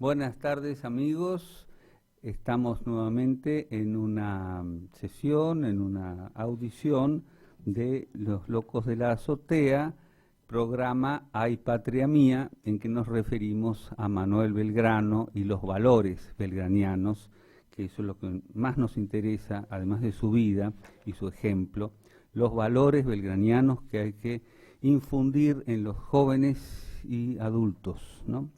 Buenas tardes, amigos. Estamos nuevamente en una sesión, en una audición de Los Locos de la Azotea, programa Ay Patria Mía, en que nos referimos a Manuel Belgrano y los valores belgranianos, que eso es lo que más nos interesa, además de su vida y su ejemplo, los valores belgranianos que hay que infundir en los jóvenes y adultos, ¿no?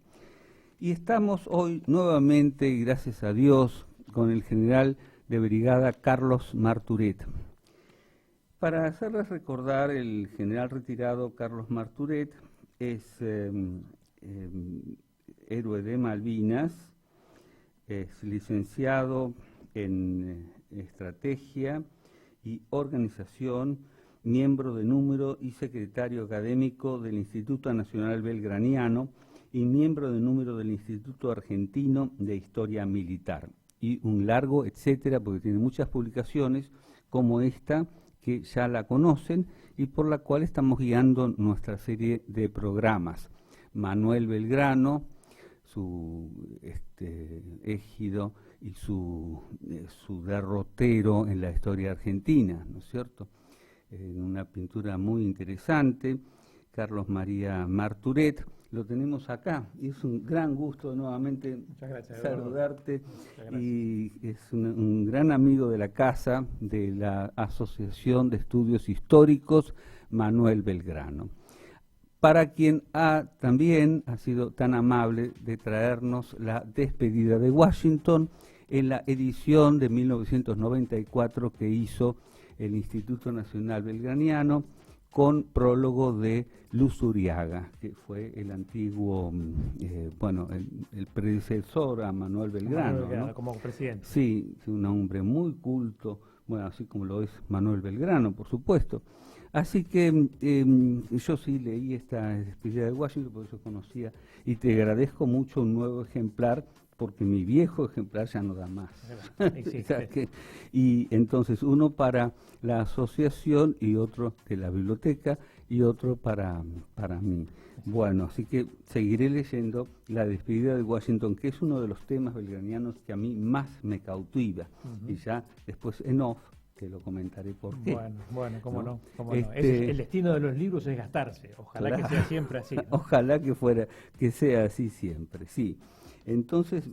Y estamos hoy nuevamente, gracias a Dios, con el general de brigada Carlos Marturet. Para hacerles recordar, el general retirado Carlos Marturet es héroe de Malvinas, es licenciado en Estrategia y Organización, miembro de número y secretario académico del Instituto Nacional Belgraniano y miembro de número del Instituto Argentino de Historia Militar. Y un largo etcétera, porque tiene muchas publicaciones como esta, que ya la conocen y por la cual estamos guiando nuestra serie de programas. Manuel Belgrano, su égido y su derrotero en la historia argentina, ¿no es cierto? En una pintura muy interesante. Carlos María Marturet, lo tenemos acá, y es un gran gusto nuevamente saludarte, y es un gran amigo de la casa, de la Asociación de Estudios Históricos Manuel Belgrano, para quien también ha sido tan amable de traernos la despedida de Washington en la edición de 1994 que hizo el Instituto Nacional Belgraniano, con prólogo de Luz Uriaga, que fue el antiguo, el predecesor a Manuel Belgrano, ¿no? Como presidente. Sí, un hombre muy culto, bueno, así como lo es Manuel Belgrano, por supuesto. Así que yo sí leí esta despedida de Washington, porque yo conocía, y te agradezco mucho un nuevo ejemplar, porque mi viejo ejemplar ya no da más. Y entonces uno para la asociación y otro de la biblioteca y otro para mí. Bueno, así que seguiré leyendo la despedida de Washington, que es uno de los temas belgranianos que a mí más me cautiva. Y ya después en off te lo comentaré por qué. Bueno, cómo no. El destino de los libros es gastarse. Ojalá que sea siempre así, ¿no? Ojalá que sea así siempre, sí. Entonces,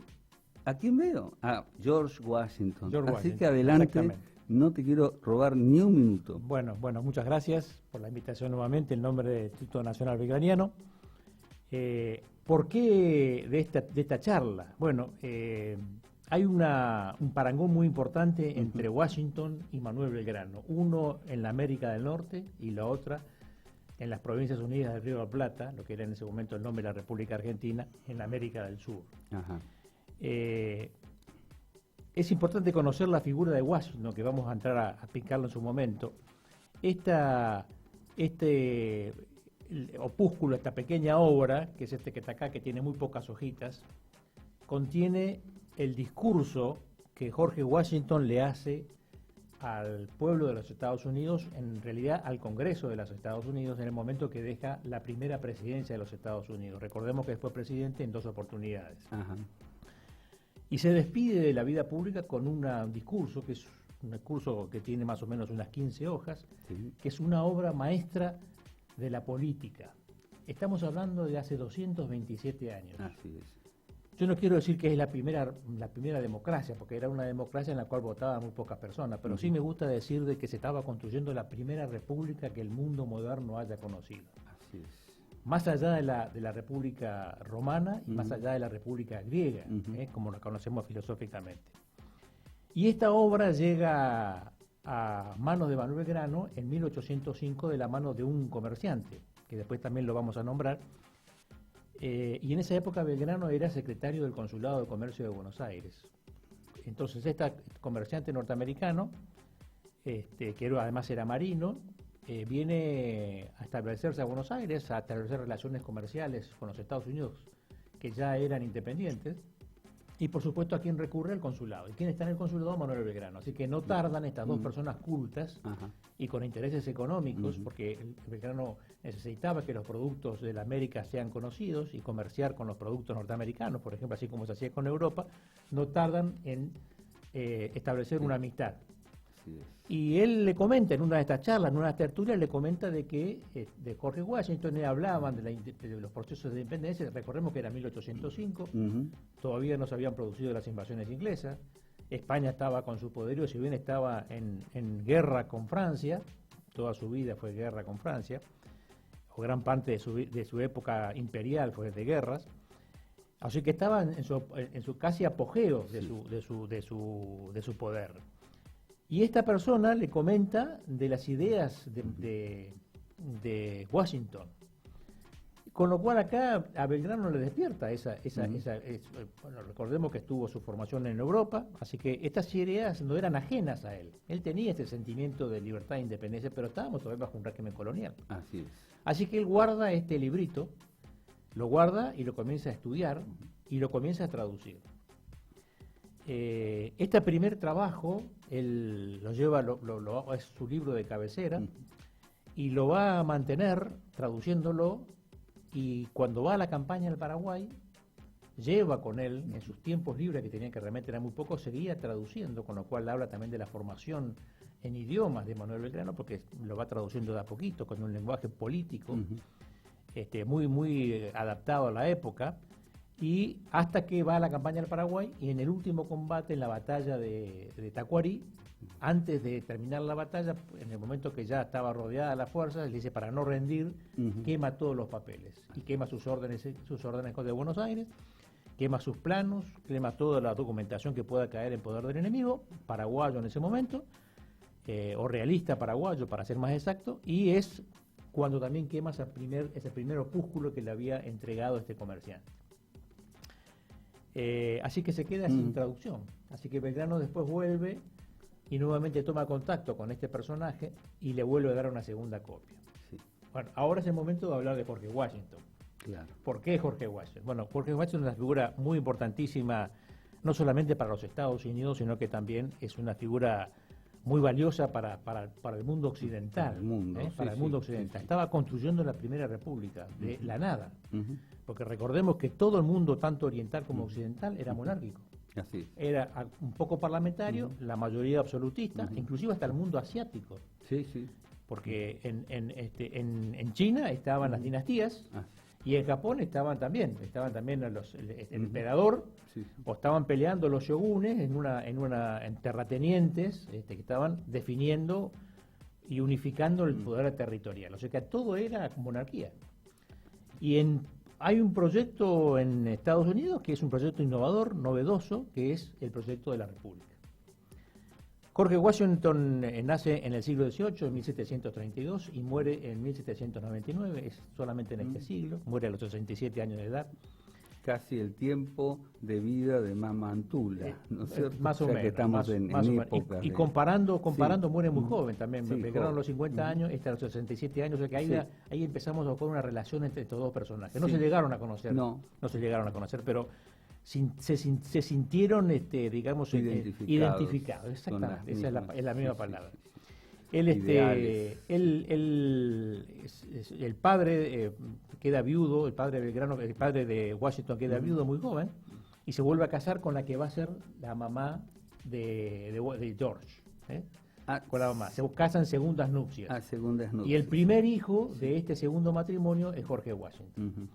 ¿a quién veo? A George Washington. Así que adelante, no te quiero robar ni un minuto. Bueno, muchas gracias por la invitación nuevamente en nombre del Instituto Nacional Belgraniano. ¿Por qué de esta charla? Bueno, hay un parangón muy importante entre Washington y Manuel Belgrano. Uno en la América del Norte y la otra en las Provincias Unidas del Río de la Plata, lo que era en ese momento el nombre de la República Argentina, en la América del Sur. Ajá. Es importante conocer la figura de Washington, que vamos a entrar a picarlo en su momento. Este opúsculo, esta pequeña obra, que es este que está acá, que tiene muy pocas hojitas, contiene el discurso que George Washington le hace al pueblo de los Estados Unidos, en realidad al Congreso de los Estados Unidos, en el momento que deja la primera presidencia de los Estados Unidos. Recordemos que fue presidente en 2 oportunidades. Ajá. Y se despide de la vida pública con un discurso, que es un discurso que tiene más o menos unas 15 hojas, sí, que es una obra maestra de la política. Estamos hablando de hace 227 años. Así es. Yo no quiero decir que es la primera democracia, porque era una democracia en la cual votaban muy pocas personas, pero sí me gusta decir de que se estaba construyendo la primera república que el mundo moderno haya conocido. Así es. Más allá de la República Romana y más allá de la República Griega, como la conocemos filosóficamente. Y esta obra llega a manos de Manuel Belgrano en 1805 de la mano de un comerciante, que después también lo vamos a nombrar. Y en esa época Belgrano era secretario del Consulado de Comercio de Buenos Aires. Entonces este comerciante norteamericano, que además era marino, viene a establecerse a Buenos Aires, a establecer relaciones comerciales con los Estados Unidos, que ya eran independientes, Y por supuesto, ¿a quién recurre? Al consulado. ¿Y quién está en el consulado? Manuel Belgrano. Así que no tardan estas dos personas cultas y con intereses económicos, porque Belgrano necesitaba que los productos de la América sean conocidos y comerciar con los productos norteamericanos, por ejemplo, así como se hacía con Europa, no tardan en establecer una amistad. Y él le comenta en una de estas charlas, en una de estas tertulias, le comenta de que de Jorge Washington hablaban de los procesos de independencia. Recordemos que era 1805, todavía no se habían producido las invasiones inglesas, España estaba con su poderío, si bien estaba en guerra con Francia, toda su vida fue guerra con Francia, o gran parte de su época imperial fue de guerras, así que estaba en su casi apogeo de su poder. Y esta persona le comenta de las ideas de Washington. Con lo cual acá a Belgrano le despierta bueno, recordemos que estuvo su formación en Europa, así que estas ideas no eran ajenas a él. Él tenía este sentimiento de libertad e independencia, pero estábamos todavía bajo un régimen colonial. Así es. Así que él guarda este librito, lo guarda y lo comienza a estudiar y lo comienza a traducir. Este primer trabajo, él lo lleva, es su libro de cabecera, y lo va a mantener traduciéndolo, y cuando va a la campaña del Paraguay, lleva con él, en sus tiempos libres, que tenía que realmente era muy poco, seguía traduciendo, con lo cual habla también de la formación en idiomas de Manuel Belgrano, porque lo va traduciendo de a poquito, con un lenguaje político, muy adaptado a la época, y hasta que va a la campaña del Paraguay, y en el último combate, en la batalla de Tacuarí, antes de terminar la batalla, en el momento que ya estaba rodeada la fuerza, le dice, para no rendir, quema todos los papeles, y quema sus órdenes de Buenos Aires, quema sus planos, quema toda la documentación que pueda caer en poder del enemigo, paraguayo en ese momento, o realista paraguayo, para ser más exacto, y es cuando también quema ese primer opúsculo que le había entregado este comerciante. Así que se queda sin traducción. Así que Belgrano después vuelve y nuevamente toma contacto con este personaje y le vuelve a dar una segunda copia. Sí. Bueno, ahora es el momento de hablar de Jorge Washington. Claro. ¿Por qué Jorge Washington? Bueno, Jorge Washington es una figura muy importantísima, no solamente para los Estados Unidos, sino que también es una figura muy valiosa para el mundo occidental. Para el mundo occidental. Estaba construyendo la Primera República de la nada. Porque recordemos que todo el mundo, tanto oriental como occidental, era monárquico. Así. Era un poco parlamentario, la mayoría absolutista, inclusive hasta el mundo asiático. Sí, sí. Porque en China estaban las dinastías y en Japón estaban también el emperador, o estaban peleando los shogunes en terratenientes que estaban definiendo y unificando el poder territorial. O sea que todo era monarquía. Y hay un proyecto en Estados Unidos que es un proyecto innovador, novedoso, que es el proyecto de la República. Jorge Washington nace en el siglo XVIII, en 1732, y muere en 1799, es solamente en este siglo, muere a los 67 años de edad. Casi el tiempo de vida de Mama Antula, ¿no es cierto? Más o menos. Que estamos en época. Y comparando muere muy joven también. Belgrano a los 50 años, a los 67 años, o sea que ahí empezamos a buscar una relación entre estos dos personajes. No se llegaron a conocer, no se llegaron a conocer, pero se sintieron, digamos, identificados. Exactamente, esa es la misma palabra. El padre queda viudo, el padre de Washington queda viudo muy joven y se vuelve a casar con la que va a ser la mamá de George. Con la mamá. Se casan en segundas nupcias. Y el primer hijo de este segundo matrimonio es Jorge Washington.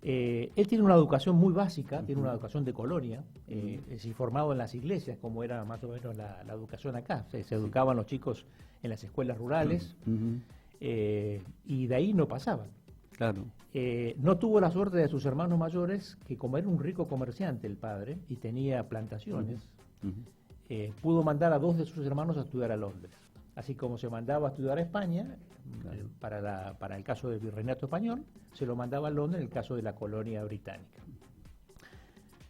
Él tiene una educación muy básica, tiene una educación de colonia, es formado en las iglesias, como era más o menos la educación acá. Se educaban los chicos en las escuelas rurales, y de ahí no pasaban. Claro. No tuvo la suerte de sus hermanos mayores, que como era un rico comerciante el padre, y tenía plantaciones, pudo mandar a dos de sus hermanos a estudiar a Londres. Así como se mandaba a estudiar a España, para el caso del virreinato español, se lo mandaba a Londres en el caso de la colonia británica.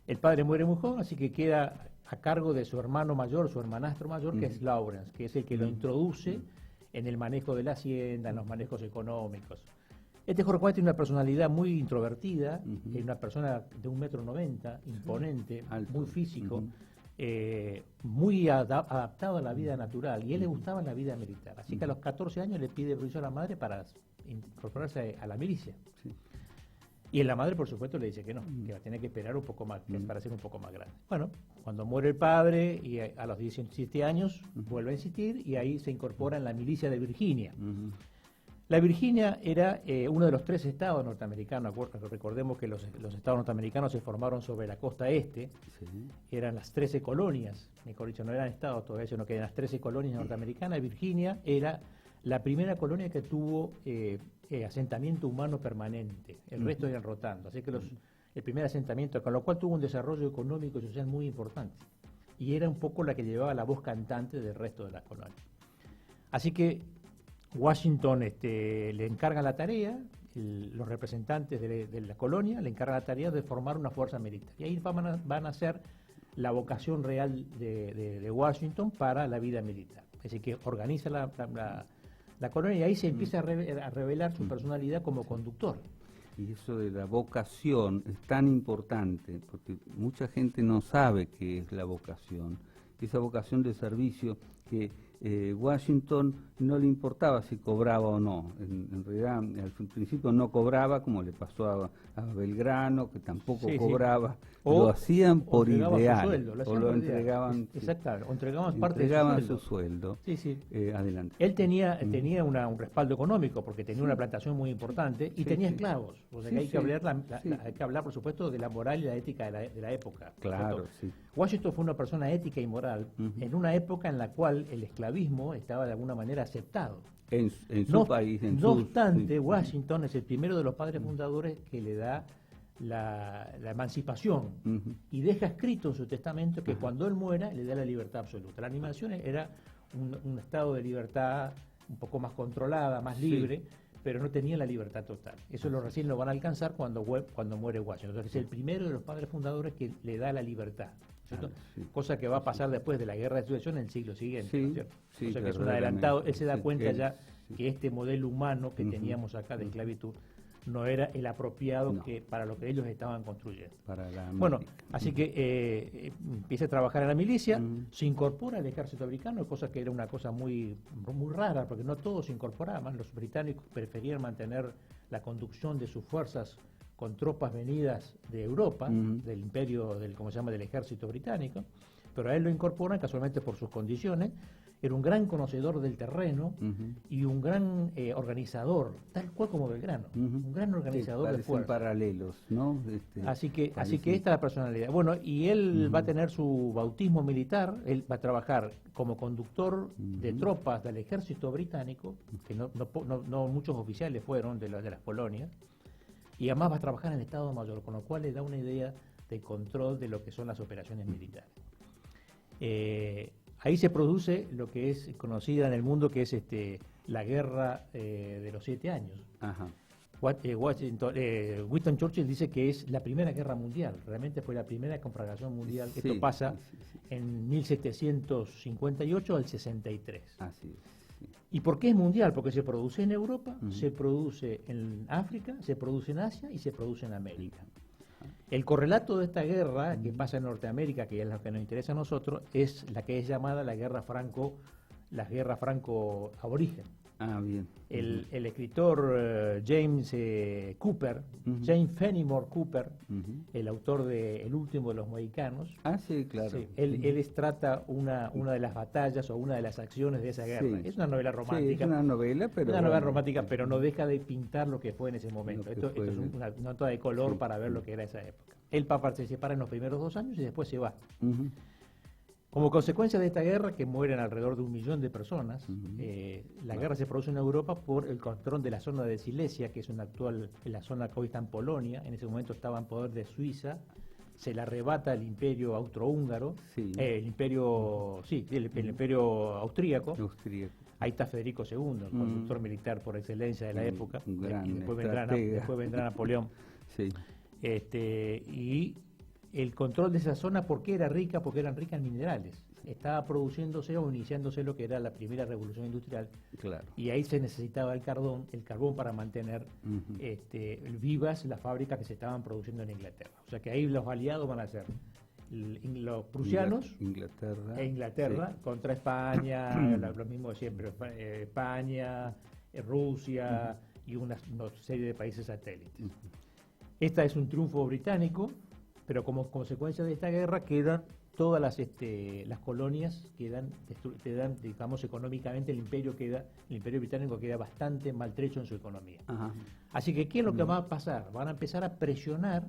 El padre muere muy joven, así que queda a cargo de su hermano mayor, su hermanastro mayor, que es Lawrence, que es el que lo introduce en el manejo de la hacienda, en los manejos económicos. Este Jorge Washington tiene una personalidad muy introvertida, es una persona de 1,90 m, imponente, Alto. muy físico, muy adaptado a la vida natural, y a él le gustaba la vida militar. Así que a los 14 años le pide permiso a la madre para incorporarse a la milicia. Sí. Y la madre, por supuesto, le dice que no, que va a tener que esperar un poco más, para ser un poco más grande. Bueno, cuando muere el padre, y a los 17 años, vuelve a insistir, y ahí se incorpora en la milicia de Virginia. La Virginia era uno de los 3 estados norteamericanos. Recordemos que los estados norteamericanos se formaron sobre la costa este. Sí. Eran las 13 colonias, mejor dicho, no eran estados todavía, sino que eran las 13 colonias norteamericanas. Virginia era la primera colonia que tuvo asentamiento humano permanente. El resto eran rotando. Así que el primer asentamiento, con lo cual tuvo un desarrollo económico y social muy importante. Y era un poco la que llevaba la voz cantante del resto de las colonias. Así que Washington le encarga la tarea, los representantes de la colonia le encargan la tarea de formar una fuerza militar. Y ahí van a ser la vocación real de Washington para la vida militar. Es decir, que organiza la colonia, y ahí se empieza a revelar su personalidad como conductor. Y eso de la vocación es tan importante, porque mucha gente no sabe qué es la vocación. Esa vocación de servicio que Washington no le importaba si cobraba o no. En realidad, al principio no cobraba, como le pasó a Belgrano, que tampoco cobraba. Lo hacían por ideal. O lo entregaban. Exactamente, o entregaban parte de su sueldo. Sí, sí. Adelante. Él tenía un respaldo económico, porque tenía una plantación muy importante y tenía esclavos. O sea que hay que hablar, por supuesto, de la moral y la ética de la época. Claro, sí. Washington fue una persona ética y moral en una época en la cual el esclavismo estaba de alguna manera aceptado. En su país. No obstante, Washington es el primero de los padres fundadores que le da la emancipación y deja escrito en su testamento que cuando él muera le da la libertad absoluta. La animación era un estado de libertad un poco más controlada, más libre, pero no tenía la libertad total. Eso recién lo van a alcanzar cuando muere Washington. Entonces es el primero de los padres fundadores que le da la libertad. Cosa que va a pasar después de la guerra de sucesión en el siglo siguiente, ¿cierto? O sea que es un adelantado. Él se da cuenta ya que este modelo humano que teníamos acá de esclavitud no era el apropiado para lo que ellos estaban construyendo. Bueno, así que empieza a trabajar en la milicia, se incorpora al ejército americano, cosa que era una cosa muy, muy rara, porque no todos se incorporaban. Los británicos preferían mantener la conducción de sus fuerzas con tropas venidas de Europa, del imperio, del ejército británico, pero a él lo incorporan casualmente por sus condiciones. Era un gran conocedor del terreno y un gran organizador, tal cual como Belgrano, un gran organizador de fuerzas. Paralelos, ¿no? Así que esta es la personalidad. Bueno, y él va a tener su bautismo militar, él va a trabajar como conductor de tropas del ejército británico, que no muchos oficiales fueron de las colonias, y además va a trabajar en el Estado Mayor, con lo cual le da una idea de control de lo que son las operaciones militares. Ahí se produce lo que es conocida en el mundo, que es la guerra de los 7 años. Winston Churchill dice que es la primera guerra mundial, realmente fue la primera conflagración mundial. Esto pasa en 1758 al 63. Así es. ¿Y por qué es mundial? Porque se produce en Europa, se produce en África, se produce en Asia y se produce en América. El correlato de esta guerra que pasa en Norteamérica, que es lo que nos interesa a nosotros, es la que es llamada la guerra franco-aborigen. Bien. El escritor James Cooper, James Fenimore Cooper, el autor de El último de los mohicanos. Sí, claro. Sí, él trata una de las batallas o una de las acciones de esa guerra. Es una novela romántica. Sí, es una novela, pero no deja de pintar lo que fue en ese momento. Esto es una nota de color para ver lo que era esa época. Él va a participar en los primeros 2 años y después se va. Como consecuencia de esta guerra, que mueren alrededor de 1 millón de personas, la guerra se produce en Europa por el control de la zona de Silesia, que es la zona que hoy está en Polonia. En ese momento estaba en poder de Suiza. Se la arrebata el imperio austrohúngaro, el imperio austríaco. Ahí está Federico II, el conductor militar por excelencia de la época. Después vendrá Napoleón. Y el control de esa zona, ¿por qué era rica? Porque eran ricas en minerales. estaba produciéndose o iniciándose lo que era la primera revolución industrial. Claro. Y ahí se necesitaba el carbón para mantener vivas las fábricas que se estaban produciendo en Inglaterra. O sea que ahí los aliados van a ser los prusianos Inglaterra sí. contra España, lo mismo de siempre, España, Rusia y una serie de países satélites. Esta es un triunfo británico, pero como consecuencia de esta guerra quedan todas las colonias quedan, digamos, económicamente el imperio británico queda bastante maltrecho en su economía. Ajá. Así que, ¿qué es lo que va a pasar? Van a empezar a presionar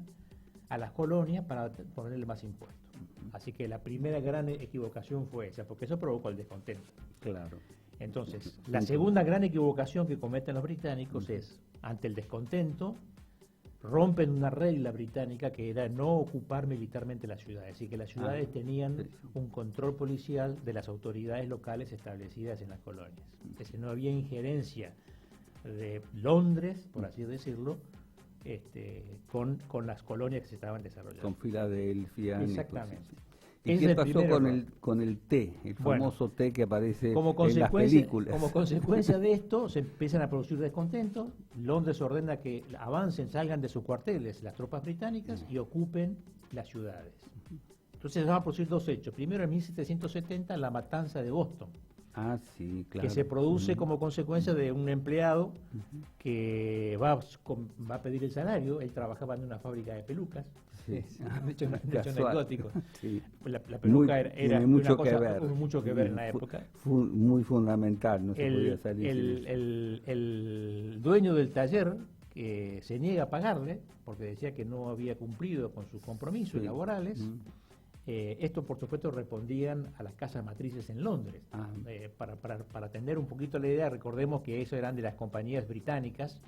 a las colonias para ponerle más impuestos. Así que la primera gran equivocación fue esa, porque eso provocó el descontento. Claro. Entonces, la segunda gran equivocación que cometen los británicos es, ante el descontento, rompen una regla británica que era no ocupar militarmente las ciudades, y que las ciudades tenían un control policial de las autoridades locales establecidas en las colonias. Es decir, no había injerencia de Londres, por así decirlo, con las colonias que se estaban desarrollando. Con Filadelfia. Exactamente. ¿Y qué pasó con el té, el famoso té que aparece en las películas? Como consecuencia de esto, se empiezan a producir descontentos. Londres ordena que avancen, salgan de sus cuarteles las tropas británicas y ocupen las ciudades. Entonces se van a producir dos hechos. Primero, en 1770, la matanza de Boston. Ah, sí, claro. Que se produce como consecuencia de un empleado que va a pedir el salario. Él trabajaba en una fábrica de pelucas. Sí. De hecho anecdótico. Sí. La peluca era mucho una cosa que ver. mucho que ver en la época. Muy fundamental, no se podía salir. El dueño del taller que se niega a pagarle porque decía que no había cumplido con sus compromisos laborales. Esto, por supuesto, respondían a las casas matrices en Londres. Para atender un poquito la idea, recordemos que eso eran de las compañías británicas,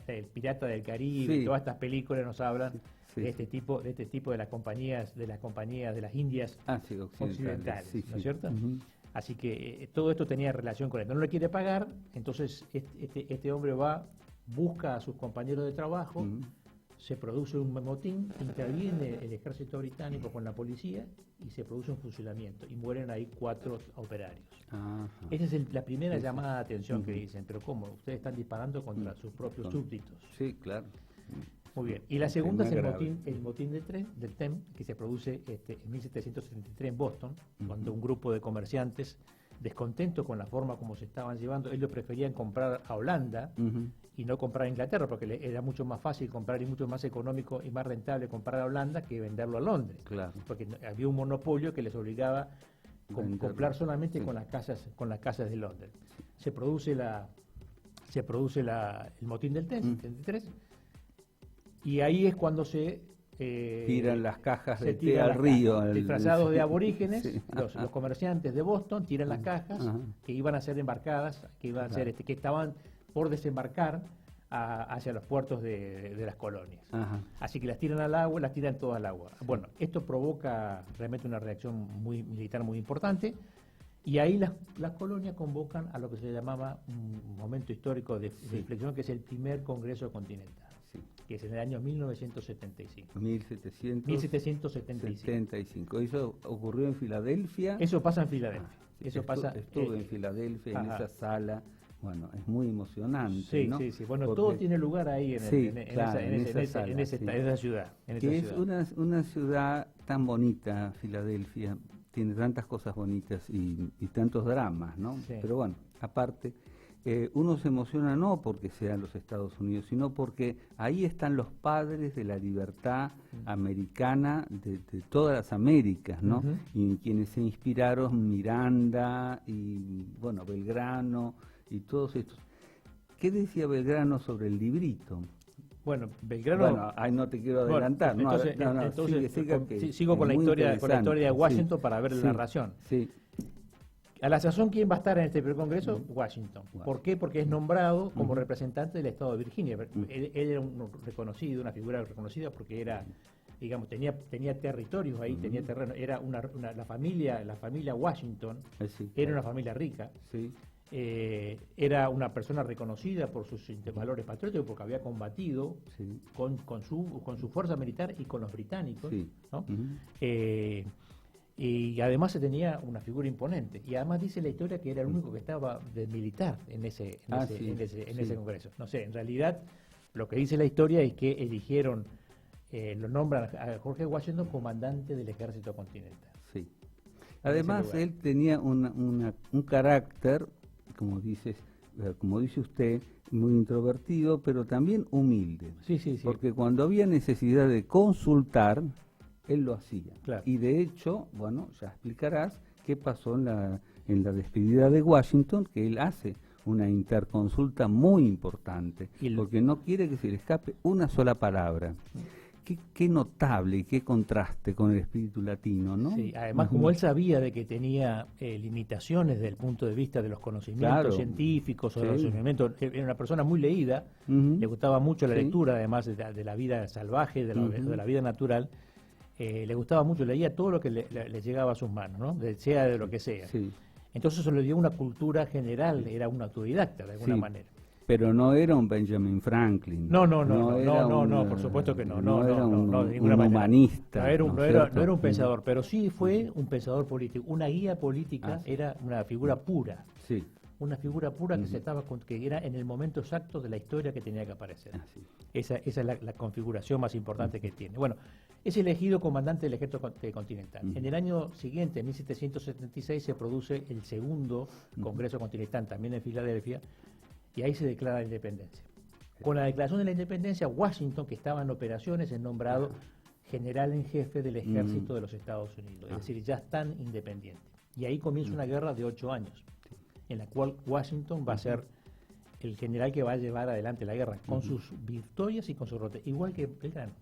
el Pirata del Caribe, todas estas películas nos hablan de este tipo de las compañías de las Indias occidentales, ¿no es cierto? Así que todo esto tenía relación con él. No le quiere pagar, entonces este hombre busca a sus compañeros de trabajo. Se produce un motín, interviene el ejército británico con la policía y se produce un fusilamiento y mueren ahí 4 operarios. Esa es la primera llamada de atención que dicen, pero ¿cómo? Ustedes están disparando contra sus propios súbditos. Sí, claro. Muy bien. Y la segunda es el motín del Tem, que se produce en 1773 en Boston, cuando un grupo de comerciantes, descontentos con la forma como se estaban llevando, ellos preferían comprar a Holanda y no comprar a Inglaterra, porque era mucho más fácil comprar y mucho más económico y más rentable comprar a Holanda que venderlo a Londres. Claro. Porque había un monopolio que les obligaba a comprar solamente con las casas de Londres. Se produce el motín del Tem, 73, y ahí es cuando se tiran las cajas de té al río. Disfrazados de aborígenes, los comerciantes de Boston tiran las cajas que iban a ser embarcadas, que estaban por desembarcar hacia los puertos de las colonias. Así que las tiran al agua, las tiran todas al agua. Bueno, esto provoca realmente una reacción militar muy importante, y ahí las colonias convocan a lo que se llamaba un momento histórico de inflexión, que es el primer Congreso Continental. Que es en el año 1975. 1775. ¿Eso ocurrió en Filadelfia? Eso pasa en Filadelfia. Estuve en Filadelfia, en esa sala. Bueno, es muy emocionante, ¿no? Sí. Bueno, todo tiene lugar ahí en esa ciudad. Es una ciudad tan bonita, Filadelfia. Tiene tantas cosas bonitas y tantos dramas, ¿no? Sí. Pero bueno, aparte... uno se emociona no porque sean los Estados Unidos, sino porque ahí están los padres de la libertad americana de todas las Américas, ¿no? Y quienes se inspiraron, Miranda y, bueno, Belgrano y todos estos. ¿Qué decía Belgrano sobre el librito? Bueno, Belgrano... ahí no te quiero adelantar. Sigo con la historia de Washington para ver la narración. Sí. A la sazón, ¿quién va a estar en este primer congreso? Washington. ¿Por qué? Porque es nombrado como representante del estado de Virginia. Él era una figura reconocida porque era, digamos, tenía territorios ahí, tenía terreno. Era la familia Washington, era una familia rica. Era una persona reconocida por sus valores patrióticos, porque había combatido con su fuerza militar y con los británicos, ¿no? Y además se tenía una figura imponente. Y además dice la historia que era el único que estaba de militar en ese congreso. No sé, en realidad lo que dice la historia es que eligieron, lo nombran a Jorge Washington comandante del ejército continental. Sí. Además él tenía un carácter, como dice usted, muy introvertido, pero también humilde. Sí. Porque cuando había necesidad de consultar, él lo hacía. Claro. Y de hecho, bueno, ya explicarás qué pasó en la despedida de Washington, que él hace una interconsulta muy importante, porque no quiere que se le escape una sola palabra. Qué notable y qué contraste con el espíritu latino, ¿no? Sí, además como él sabía de que tenía limitaciones desde el punto de vista de los conocimientos científicos o de los conocimientos, era una persona muy leída, le gustaba mucho la lectura, además de la vida salvaje, de la vida natural, le gustaba mucho, leía todo lo que le llegaba a sus manos, ¿no? Sea de lo que sea. Sí. Entonces eso le dio una cultura general, era un autodidacta de alguna manera. Pero no era un Benjamin Franklin. No, por supuesto que no. No era un humanista. No era un pensador, pero sí fue un pensador político. Una guía política, era una figura pura. Sí. Una figura pura que era en el momento exacto de la historia que tenía que aparecer. Esa es la configuración más importante que tiene. Bueno, es elegido comandante del ejército continental. En el año siguiente, en 1776, se produce el segundo Congreso Continental, también en Filadelfia, y ahí se declara la independencia. Con la declaración de la independencia, Washington, que estaba en operaciones, es nombrado general en jefe del ejército de los Estados Unidos. Es decir, ya están independientes. Y ahí comienza una guerra de 8 años, en la cual Washington va a ser el general que va a llevar adelante la guerra, con sus victorias y con sus derrotas, igual que Belgrano.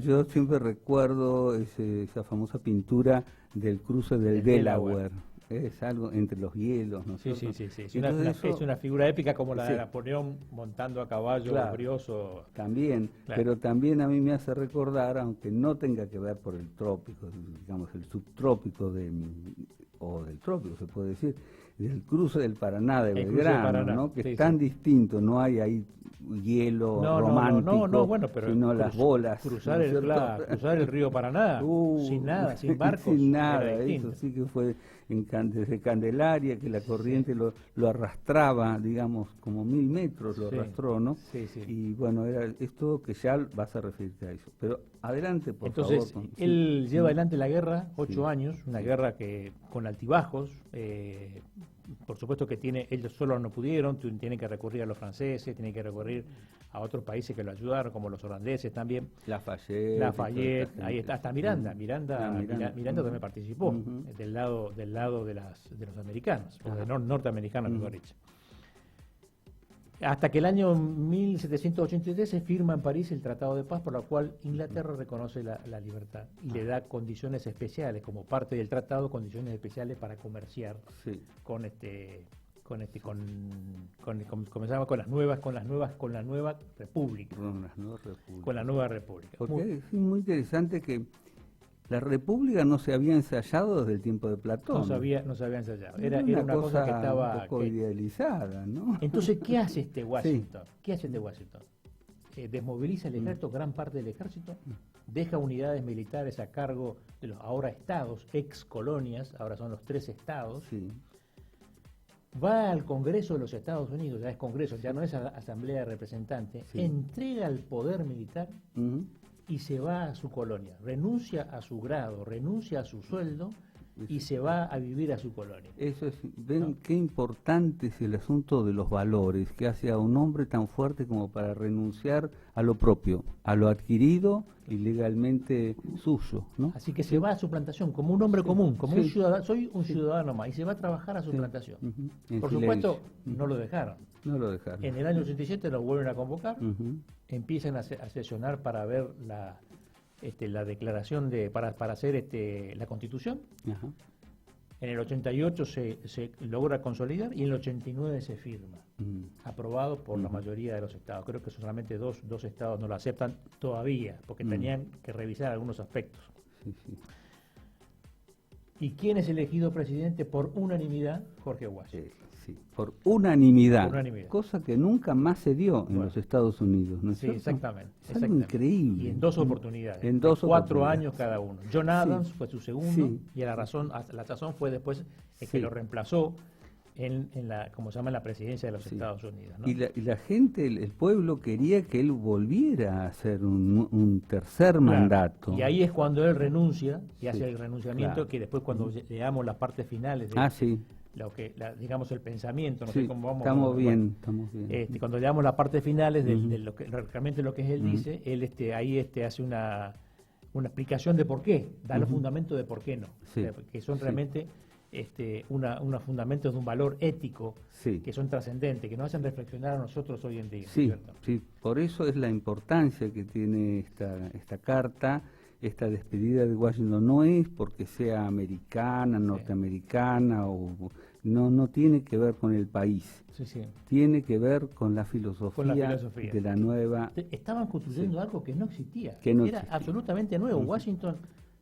Yo siempre recuerdo esa famosa pintura del cruce del Delaware. Es algo entre los hielos, ¿no es cierto? Sí. Es una figura épica como la de Napoleón montando a caballo, brioso. También, pero también a mí me hace recordar, aunque no tenga que ver por el trópico, digamos el subtrópico o del trópico se puede decir, del cruce del Paraná de Belgrano, ¿no? Que es tan distinto, no hay ahí hielo romántico, pero sino las bolas. Cruzar el río Paraná, sin nada, sin barcos. Sin nada, eso sí que fue desde Candelaria, que la corriente lo arrastraba, digamos, como 1000 metros lo arrastró, ¿no? Sí. Y bueno, era esto que ya vas a referirte a eso. Pero adelante, por favor. Entonces, él lleva adelante la guerra, 8 años, una guerra que con altibajos, por supuesto que ellos solo no pudieron, tienen que recurrir a los franceses, tienen que recurrir a otros países que lo ayudaron, como los holandeses también. Lafayette, ahí está, hasta Miranda. Miranda también participó del lado de los americanos, o de norteamericanos, mejor dicho. Hasta que el año 1783 se firma en París el Tratado de Paz, por la cual Inglaterra reconoce la libertad y le da condiciones especiales, como parte del tratado, condiciones especiales para comerciar con la nueva república. Con la nueva república. Porque es muy interesante que la república no se había ensayado desde el tiempo de Platón. No se había ensayado. Era una cosa que estaba un poco idealizada, ¿no? Entonces, ¿qué hace este Washington? Desmoviliza el ejército, gran parte del ejército, deja unidades militares a cargo de los ahora estados, ex colonias, ahora son los 3 estados. Va al Congreso de los Estados Unidos, ya es Congreso, ya no es Asamblea de Representantes, entrega el poder militar y se va a su colonia, renuncia a su grado, renuncia a su sueldo y se va a vivir a su colonia. Eso es, ven qué importante es el asunto de los valores, que hace a un hombre tan fuerte como para renunciar a lo propio, a lo adquirido y legalmente suyo, ¿no? Así que se va a su plantación como un hombre común, como un ciudadano, soy un ciudadano más, y se va a trabajar a su plantación. Por supuesto, no lo dejaron. En el año 87 lo vuelven a convocar, empiezan a sesionar para ver la declaración para hacer la Constitución. En el 88 se logra consolidar y en el 89 se firma, aprobado por la mayoría de los estados. Creo que solamente dos estados no lo aceptan todavía, porque tenían que revisar algunos aspectos. ¿Y quién es elegido presidente por unanimidad? Jorge Washington. Sí, por unanimidad, Por unanimidad. cosa que nunca más se dio en los Estados Unidos, ¿no es Sí, cierto? exactamente. Es algo increíble. Y en dos oportunidades. En dos 4 oportunidades. años cada uno. John Adams fue su segundo, Sí. y la razón fue después el Sí. que lo reemplazó en la, como se llama, en la presidencia de los Sí. Estados Unidos, ¿no? Y la gente, el pueblo quería que él volviera a hacer un tercer Claro. mandato. Y ahí es cuando él renuncia y Sí, hace el renunciamiento, claro. que después cuando leamos las partes finales de Sí. digamos el pensamiento, no Sí, sé cómo vamos. estamos bueno, bien, estamos bien. cuando leamos las partes finales de Ujú. lo que realmente lo que él Ujú. dice, él ahí hace una explicación de por qué, da los Ujú. fundamentos de por qué no, Sí, que son sí. realmente unos fundamentos de un valor ético Sí. que son trascendentes, que nos hacen reflexionar a nosotros hoy en día. Sí, ¿cierto? sí, por eso es la importancia que tiene esta carta, esta despedida de Washington. No es porque sea americana, norteamericana, no tiene que ver con el país, Sí, sí. tiene que ver con la filosofía, filosofía. de la nueva... Estaban construyendo algo que no existía, Que no era existía. absolutamente nuevo. Ujú. Washington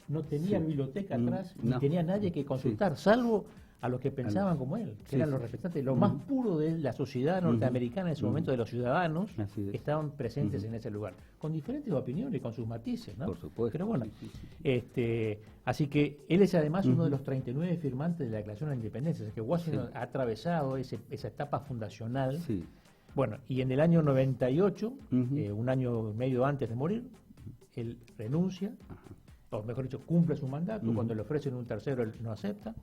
no tenía Sí. biblioteca atrás, No. ni tenía nadie que consultar, salvo a los que pensaban los- como él, que sí, eran sí. los representantes, lo Ujú. más puro de la sociedad norteamericana en ese Ujú. momento, de los ciudadanos, Así es. estaban presentes Ujú. en ese lugar, con diferentes opiniones, con sus matices, ¿no? Por supuesto. Pero bueno, Sí, sí, sí. así que él es además uno de Ujú. los 39 firmantes de la Declaración de la Independencia, es que Washington Sí. ha atravesado esa etapa fundacional. Sí. Bueno, y en el año 98, Ujú. un año y medio antes de morir, él renuncia, o mejor dicho, cumple su mandato. Ujú. Cuando le ofrecen un tercero, él no acepta,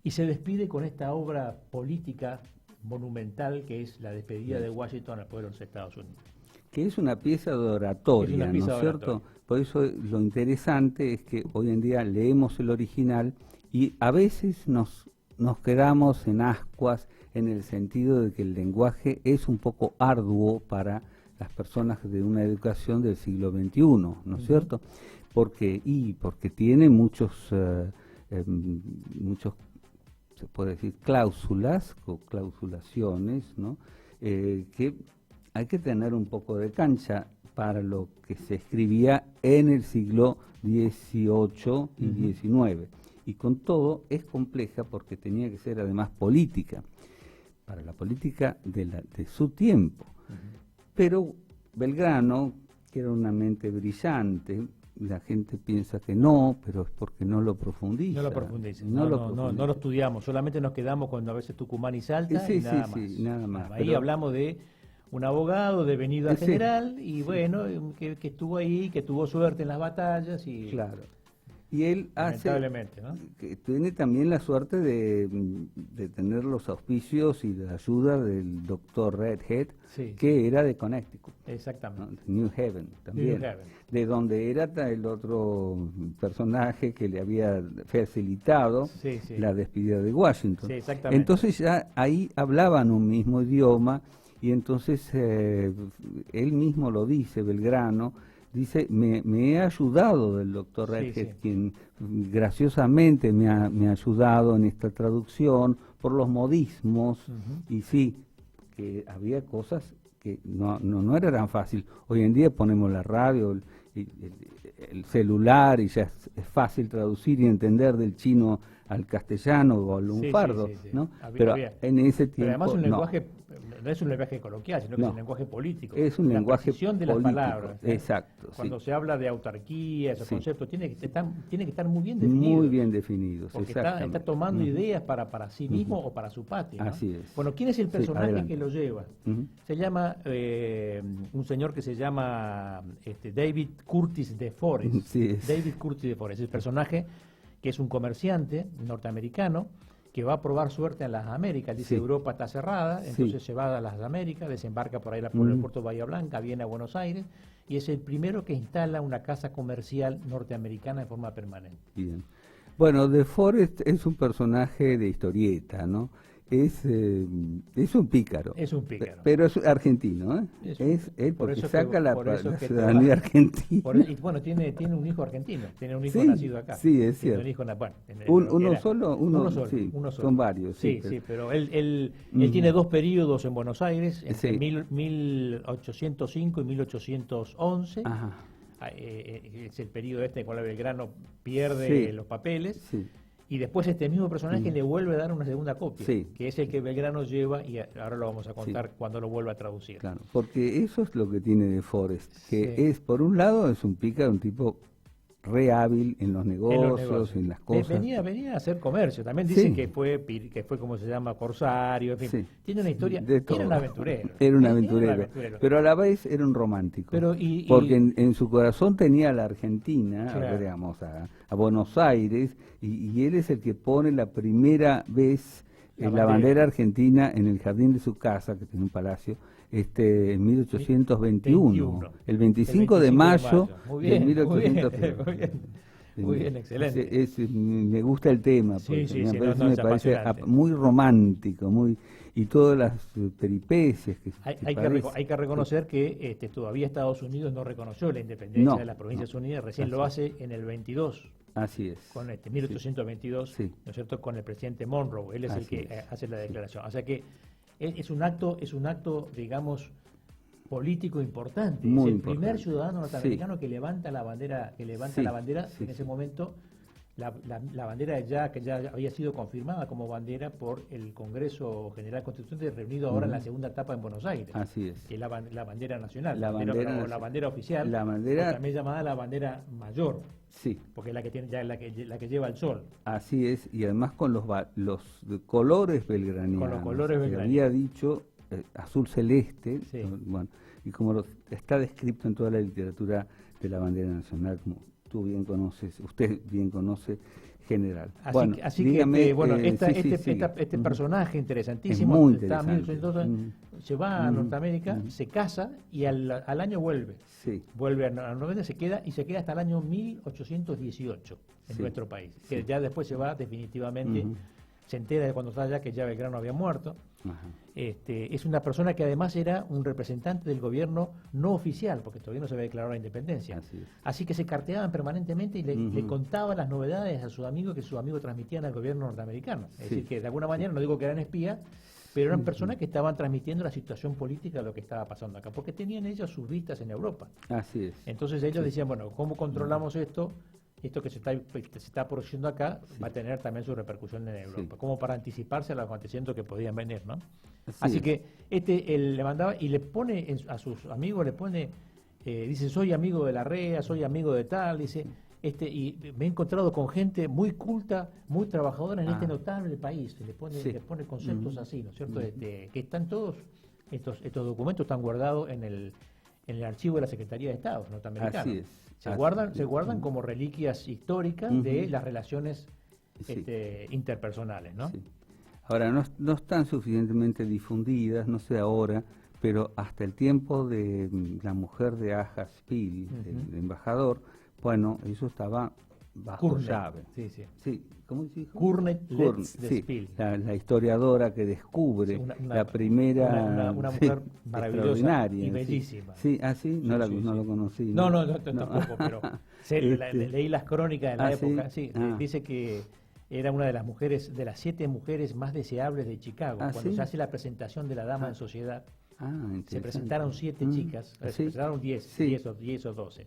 y se despide con esta obra política monumental que es la despedida de Washington al pueblo de los Estados Unidos. Que es una pieza de oratoria, Es una pieza ¿no es de cierto? oratoria. Por eso lo interesante es que hoy en día leemos el original y a veces nos quedamos en ascuas en el sentido de que el lenguaje es un poco arduo para las personas de una educación del siglo XXI, ¿no es Ujú. cierto? Porque tiene muchos, se puede decir, cláusulas o clausulaciones, ¿no? Que hay que tener un poco de cancha para lo que se escribía en el siglo XVIII y Ujú. XIX. Y con todo es compleja porque tenía que ser además política, para la política de su tiempo. Pero Belgrano, que era una mente brillante, la gente piensa que no, pero es porque no lo profundiza. No lo profundiza, No no, lo no, no, profundiza. no lo estudiamos, solamente nos quedamos cuando a veces Tucumán y Salta Sí, y nada sí, más. sí, nada más, Ahí pero- hablamos de un abogado devenido a Sí, general y bueno, que estuvo ahí, que tuvo suerte en las batallas y Claro. Y él hace, lamentablemente, ¿no? que tiene también la suerte de tener los auspicios y la ayuda del doctor Redhead, Sí, que era de Connecticut, ¿no? exactamente. De New Haven también, New Haven. de donde era el otro personaje que le había facilitado Sí, sí. la despedida de Washington. Sí, exactamente. Entonces ya ahí hablaban un mismo idioma y entonces él mismo lo dice, Belgrano, dice, me he ayudado del doctor Sí, Redhead, sí. quien graciosamente me ha ayudado en esta traducción por los modismos, Ujú. y sí, que había cosas que no era tan fácil. Hoy en día ponemos la radio, el celular y ya es fácil traducir y entender del chino al castellano o al Sí, sí, lunfardo, sí, sí. ¿no? Había- Pero había. en ese tiempo Pero además un no. lenguaje, no es un lenguaje coloquial, sino que es No. un lenguaje político. Es un la lenguaje precisión de las político, palabras. ¿eh? exacto, Cuando sí. se habla de autarquía, esos Sí. conceptos, tiene que estar muy bien definidos. Muy bien definidos, Porque exactamente. está tomando Ujú. ideas para sí mismo o para su patria. ¿no? Así es. Bueno, ¿quién es el Sí, personaje adelante. que lo lleva? Ujú. Se llama un señor que se llama David Curtis de Forest. Sí, es. David Curtis de Forest, el personaje que es un comerciante norteamericano que va a probar suerte en las Américas. Dice, Sí. Europa está cerrada, Sí. entonces se va a las Américas, desembarca por ahí por el Mm. puerto de Bahía Blanca, viene a Buenos Aires y es el primero que instala una casa comercial norteamericana en forma permanente. Bien. Bueno, De Forest es un personaje de historieta, ¿no? Es un pícaro. Es un pícaro. Pero es argentino, ¿eh? Es él por porque eso saca que- la por eso que ciudadanía trabaja. argentina. Y bueno, tiene un hijo argentino, tiene un hijo Sí, nacido acá. sí, es Tiene un cierto. hijo bueno, Uno era- solo, uno solo, sí, uno solo. son varios, sí, Sí, pero- pero él Ujú. tiene dos periodos en Buenos Aires, entre Sí. 1805 y 1811. Ajá, Es el periodo este en el cual Belgrano pierde Sí. los papeles. sí. Y después este mismo personaje le vuelve a dar una segunda copia, Sí. que es el que Belgrano lleva, y ahora lo vamos a contar Sí. cuando lo vuelva a traducir. Claro, porque eso es lo que tiene de Forrest, que Sí. es, por un lado, es un pica, un tipo re hábil en los negocios, en las cosas. Venía a hacer comercio. También dicen Sí. que fue como se llama, corsario, en fin. Sí. Tiene una historia. De todo. Era un aventurero. Era un Era aventurero, pero a la vez era un romántico. Pero, porque en su corazón tenía a la Argentina, Claro. digamos, a Buenos Aires, y él es el que pone la primera vez la bandera argentina en el jardín de su casa, que tiene un palacio, en 1821, el 25 de mayo Muy de bien, 1821. muy bien, excelente. Me gusta el tema, Sí, porque sí, me sí, parece, es apasionante. muy romántico, y todas las peripecias que Hay padece. que reconocer que todavía Estados Unidos no reconoció la independencia No, de las Provincias no. Unidas, recién Así lo es. hace en el 22, Así es. con 1822, Sí. ¿no es cierto?, con el presidente Monroe, él es el Así que es. hace la declaración. O sea que es un acto, digamos, político importante. Muy es el importante. primer ciudadano norteamericano Sí. que levanta la bandera, Sí, la bandera sí, en ese sí. momento. La bandera que ya había sido confirmada como bandera por el Congreso General Constituyente reunido ahora en la segunda etapa en Buenos Aires, Así es. que es la bandera nacional, La bandera la bandera oficial, la bandera- o también llamada la bandera mayor, Sí, porque es la que tiene ya la que lleva el sol. así es, y además con los colores belgranianos. Con los colores que belgranianos. había dicho azul celeste, Sí. bueno, y como está descrito en toda la literatura de la bandera nacional, como tú bien conoces, usted bien conoce, general. Así que este personaje interesantísimo, Es muy está en interesante. 1812, se va a Norteamérica, se casa y al año vuelve. Sí. Vuelve a Norteamérica, se queda hasta el año 1818 en Sí. nuestro país. Que Sí. ya después se va definitivamente, se entera de cuando está allá que ya Belgrano había muerto. Ajá. Es una persona que además era un representante del gobierno no oficial, porque todavía no se había declarado la independencia. Así es. Así que se carteaban permanentemente y le contaba las novedades a sus amigos que sus amigos transmitían al gobierno norteamericano. Es Sí. decir, que de alguna manera, no digo que eran espías, pero eran personas que estaban transmitiendo la situación política de lo que estaba pasando acá, porque tenían ellos sus vistas en Europa. Así es. Entonces ellos decían, bueno, ¿cómo controlamos esto? Esto que se está produciendo acá va a tener también su repercusión en Europa, como para anticiparse a los acontecimientos que podían venir, ¿no? Así que él le mandaba y le pone a sus amigos, dice, soy amigo de la REA, soy amigo de tal, dice, y me he encontrado con gente muy culta, muy trabajadora en este notable país. Le pone conceptos así, ¿no es cierto? Que están todos, estos documentos están guardados en el archivo de la Secretaría de Estado norteamericana. Así es. Se guardan como reliquias históricas de las relaciones interpersonales, ¿no? Sí. Ahora, no están suficientemente difundidas, no sé ahora, pero hasta el tiempo de la mujer de Aja Spiel, el embajador, bueno, eso estaba bajo Kurnet, llave. sí. ¿Cómo se dijo? Kurnet Letts de sí, Spiel. la historiadora que descubre la primera una mujer maravillosa extraordinaria, y bellísima. Sí, no lo conocí. No, tampoco, pero leí las crónicas de la época. ¿sí? Dice que era una de las mujeres, de las 7 mujeres más deseables de Chicago. Cuando se hace la presentación de la dama en sociedad, se presentaron 7 chicas, se presentaron 10 o 12.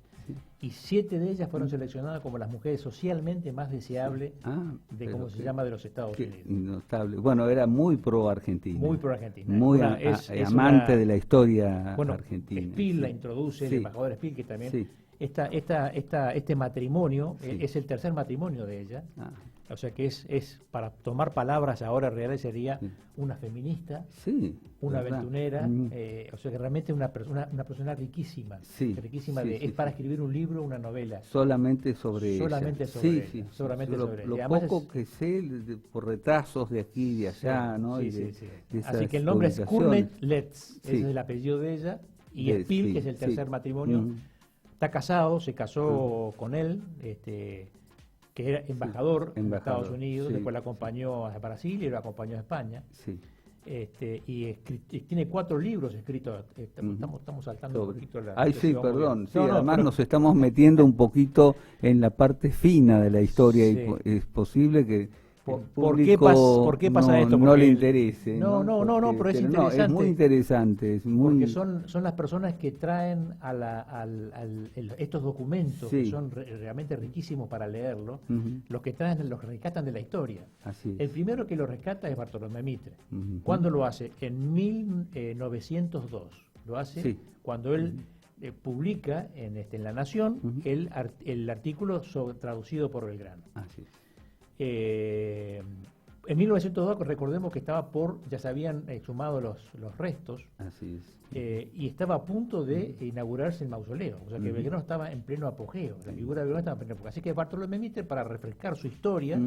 Y 7 de ellas fueron seleccionadas como las mujeres socialmente más deseables de cómo se llama de los Estados Unidos. Notable. Bueno, era muy pro Argentina. Muy pro Argentina. Muy amante de la historia argentina. Spiel la introduce, el embajador Spiel, que también este matrimonio es el tercer matrimonio de ella. O sea que es para tomar palabras ahora reales sería una feminista, una aventurera, o sea que realmente una persona riquísima, es para escribir un libro, una novela. Solamente sobre ella. Solamente sobre lo ella. Poco que sé por retazos de aquí y de allá, ¿no? Así que el nombre es Kurnet Letts, ese es el apellido de ella, y Spiel, que es el tercer matrimonio, está casado, se casó con él, que era embajador en Estados Unidos, después la acompañó a Brasil y lo acompañó a España. Y tiene 4 libros escritos. Estamos saltando un poquito la... perdón. Además nos estamos metiendo un poquito en la parte fina de la historia y es posible ¿Por qué pasa esto? No le interese. No, pero es interesante. No, es muy interesante. Porque son las personas que traen estos documentos, que son realmente riquísimos para leerlo, los que rescatan de la historia. Así es. El primero que lo rescata es Bartolomé Mitre. ¿Cuándo lo hace? En 1902. Lo hace cuando él publica en La Nación el artículo traducido por Belgrano. Así es. En 1902 recordemos que ya se habían exhumado los restos. Así es. Y estaba a punto de inaugurarse el mausoleo, o sea que Belgrano estaba en pleno apogeo, la figura de Belgrano estaba en pleno apogeo. Así que Bartolomé Mitre, para refrescar su historia,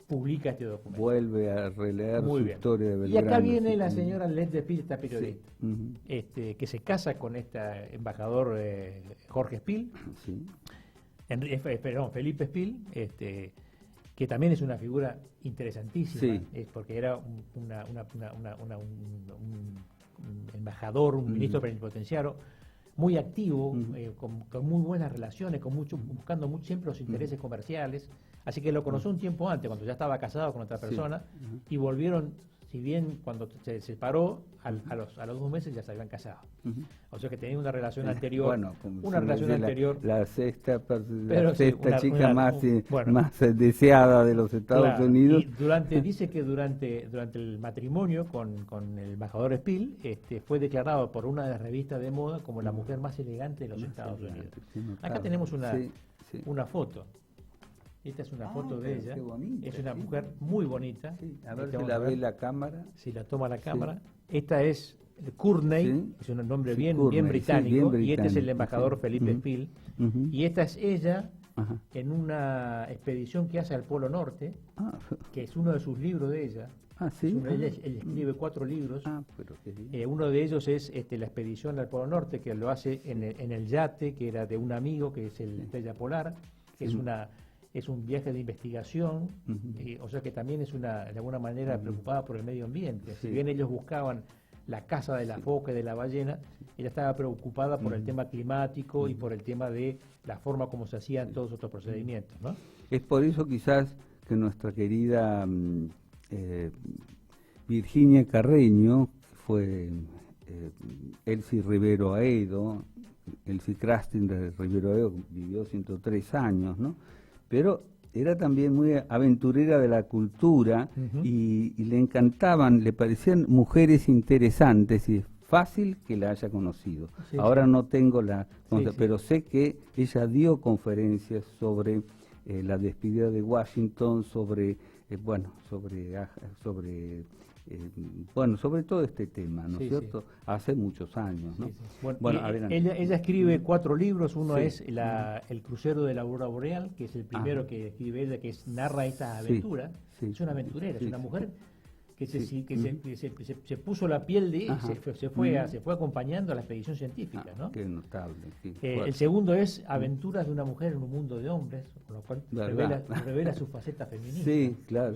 publica este documento. Vuelve a releer su historia de Belgrano. Y acá viene la señora Let de Pil, esta periodista, que se casa con este embajador Jorge Spil, Felipe Spil, que también es una figura interesantísima, porque era un embajador, un ministro plenipotenciario muy activo, con muy buenas relaciones, buscando siempre los intereses comerciales. Así que lo conoció un tiempo antes, cuando ya estaba casado con otra persona, y volvieron, si bien cuando se separó, a los 2 meses ya se habían casado. O sea que tenía una relación anterior. La sexta chica más deseada de los Estados Unidos. Y dice que durante el matrimonio con el embajador Spil, fue declarado por una de las revistas de moda como la mujer más elegante de los Estados Unidos. Acá tenemos una foto. Esta es una foto de ella. Es una mujer muy bonita. A ver si la ve la cámara. Si la toma la cámara. Esta es Courtney, es un nombre bien británico, y este es el embajador Felipe Spil. Y esta es ella en una expedición que hace al Polo Norte, que es uno de sus libros de ella. Ella escribe 4 libros. Uno de ellos es la expedición al Polo Norte, que lo hace en el yate, que era de un amigo, que es el Estrella Polar, que es un viaje de investigación, o sea que también es de alguna manera preocupada por el medio ambiente. Si bien ellos buscaban la caza de la foca y de la ballena, ella estaba preocupada por el tema climático y por el tema de la forma como se hacían todos estos procedimientos, ¿no? Es por eso quizás que nuestra querida Virginia Carreño, que fue Elsie Rivero Aedo, Elsie Krastin de Rivero Aedo, vivió 103 años, ¿no? Pero era también muy aventurera de la cultura y le encantaban, le parecían mujeres interesantes y es fácil que la haya conocido. Ahora no tengo pero sé que ella dio conferencias sobre la despedida de Washington, sobre todo este tema, ¿no es cierto? Hace muchos años, ¿no? Ella escribe 4 libros. Uno es El crucero de la aurora boreal, que es el primero que escribe ella, que narra esta aventura. Es una aventurera, es una mujer que se puso la piel de se fue acompañando a la expedición científica, ¿no? Qué notable. El segundo es Aventuras de una mujer en un mundo de hombres, con lo cual revela su faceta feminista. Sí, claro.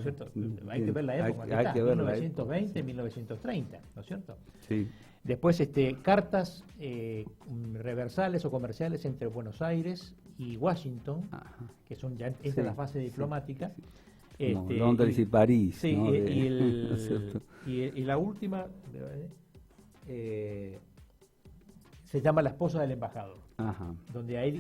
Hay que ver la época, 1920, 1930, ¿no es cierto? Sí. Después cartas reversales o comerciales entre Buenos Aires y Washington, que son ya entra la fase diplomática. Londres y París. Sí, ¿no? y la última se llama La esposa del embajador, donde ahí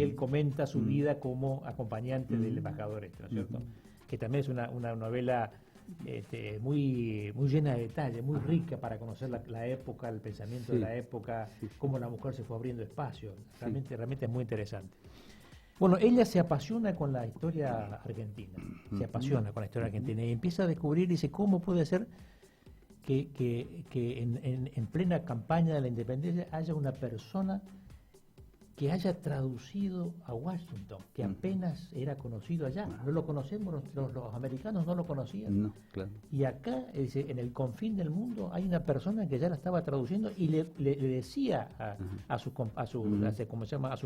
él comenta su vida como acompañante del embajador, ¿no es cierto? Que también es una novela muy llena de detalles, muy rica para conocer la época, el pensamiento de la época, cómo la mujer se fue abriendo espacio. Realmente es muy interesante. Bueno, ella se apasiona con la historia argentina, y empieza a descubrir, dice, cómo puede ser que en plena campaña de la independencia haya una persona que haya traducido a Washington, que apenas era conocido allá. No lo conocemos, los americanos no lo conocían. No, claro. Y acá, en el confín del mundo, hay una persona que ya la estaba traduciendo y le decía a sus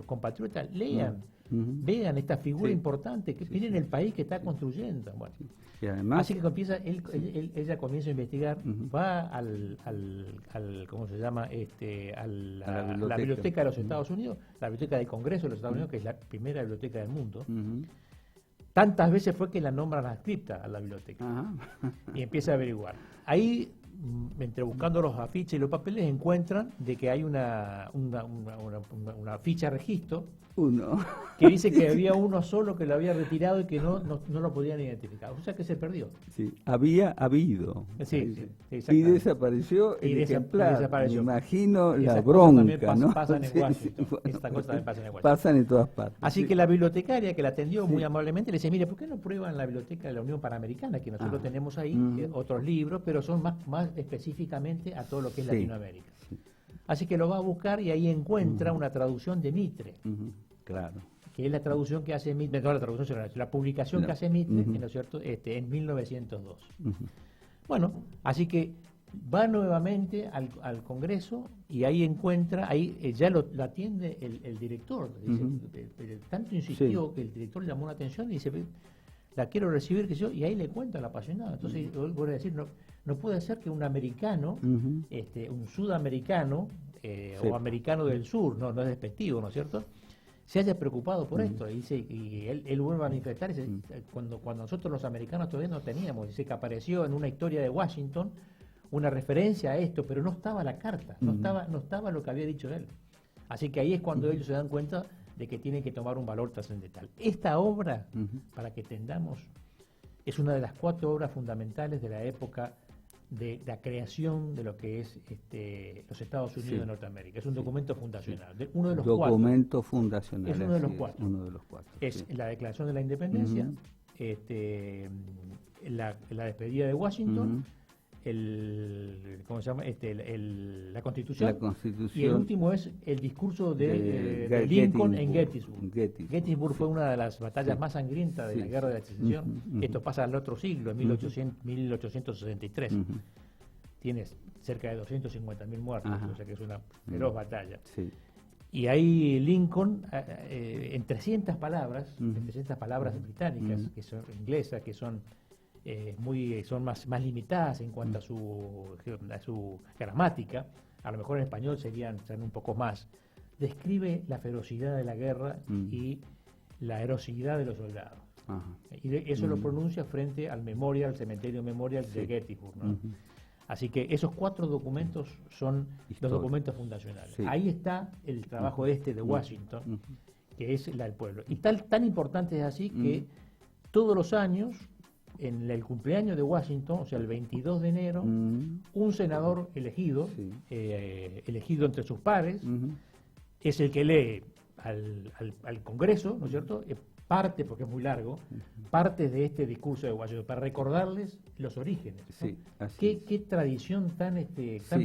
compatriotas, lean, vean esta figura importante, que miren el país que está construyendo. Bueno, y además, así que ella comienza a investigar, va al ¿cómo se llama? A la biblioteca de los Estados Unidos, la biblioteca del Congreso de los Estados Unidos, que es la primera biblioteca del mundo, Tantas veces fue que la nombran adscripta a la biblioteca. Ajá. Y empieza a averiguar. Ahí, entre buscando los afiches y los papeles, encuentran de que hay una ficha de registro Uno. que dice que había uno solo que lo había retirado y que no lo podían identificar. O sea que se perdió. Sí, había habido. Sí, sí, Y exactamente. desapareció Y el ejemplar. desapareció. Me imagino Y la esas cosas también bronca, ¿no? pasan en Sí, Washington. bueno, Estas cosas también pasan en Washington. pasan en todas partes. Así sí. que la bibliotecaria que la atendió muy amablemente le dice, mire, ¿por qué no prueban la biblioteca de la Unión Panamericana, que nosotros tenemos ahí, otros libros, pero son más específicamente a todo lo que es Sí. Latinoamérica? Así que lo va a buscar y ahí encuentra una traducción de Mitre, Ujú, claro. que es la traducción que hace Mitre, no la traducción, sino la publicación que hace Mitre, ¿no es cierto?, en 1902. Ujú. Bueno, así que va nuevamente al Congreso y ahí encuentra, ya lo atiende el director. Dice, tanto insistió que el director le llamó la atención y dice, la quiero recibir, que yo, y ahí le cuenta al apasionado. Entonces, vuelvo a decir, no puede ser que un americano, un sudamericano o americano del sur, no es despectivo, ¿no es cierto?, se haya preocupado por esto. Y él vuelve a manifestar, dice, cuando nosotros los americanos todavía no teníamos, dice que apareció en una historia de Washington una referencia a esto, pero no estaba la carta, no estaba lo que había dicho él. Así que ahí es cuando ellos se dan cuenta de que tienen que tomar un valor trascendental. Esta obra, para que entendamos, es una de las 4 obras fundamentales de la época de la creación de lo que es los Estados Unidos de Norteamérica. Es un documento fundacional, uno de los documento 4. fundacional. Es uno de los 4. Uno de los 4. Es la Declaración de la Independencia, la despedida de Washington, ¿cómo se llama? La Constitución. Y el último es el discurso de Lincoln en Gettysburg. Gettysburg fue una de las batallas más sangrientas de la Guerra de la Secesión. Esto pasa al otro siglo, en 1863. Tienes cerca de 250.000 muertos, o sea que es una feroz batalla. Sí. Y ahí Lincoln, en 300 palabras, británicas, que son inglesas, que son son más limitadas en cuanto a su gramática, a lo mejor en español serían un poco más, describe la ferocidad de la guerra y la heroicidad de los soldados. Y eso lo pronuncia frente al cementerio memorial de Gettysburg, ¿no? Así que esos 4 documentos son los documentos fundacionales. Sí. Ahí está el trabajo de Washington, que es el pueblo. Y tan importante es así que todos los años, en el cumpleaños de Washington, o sea, el 22 de enero, un senador elegido, elegido entre sus pares, es el que lee al Congreso, ¿no es cierto?, parte, porque es muy largo, parte de este discurso de Washington, para recordarles los orígenes, ¿no? Sí, qué tradición tan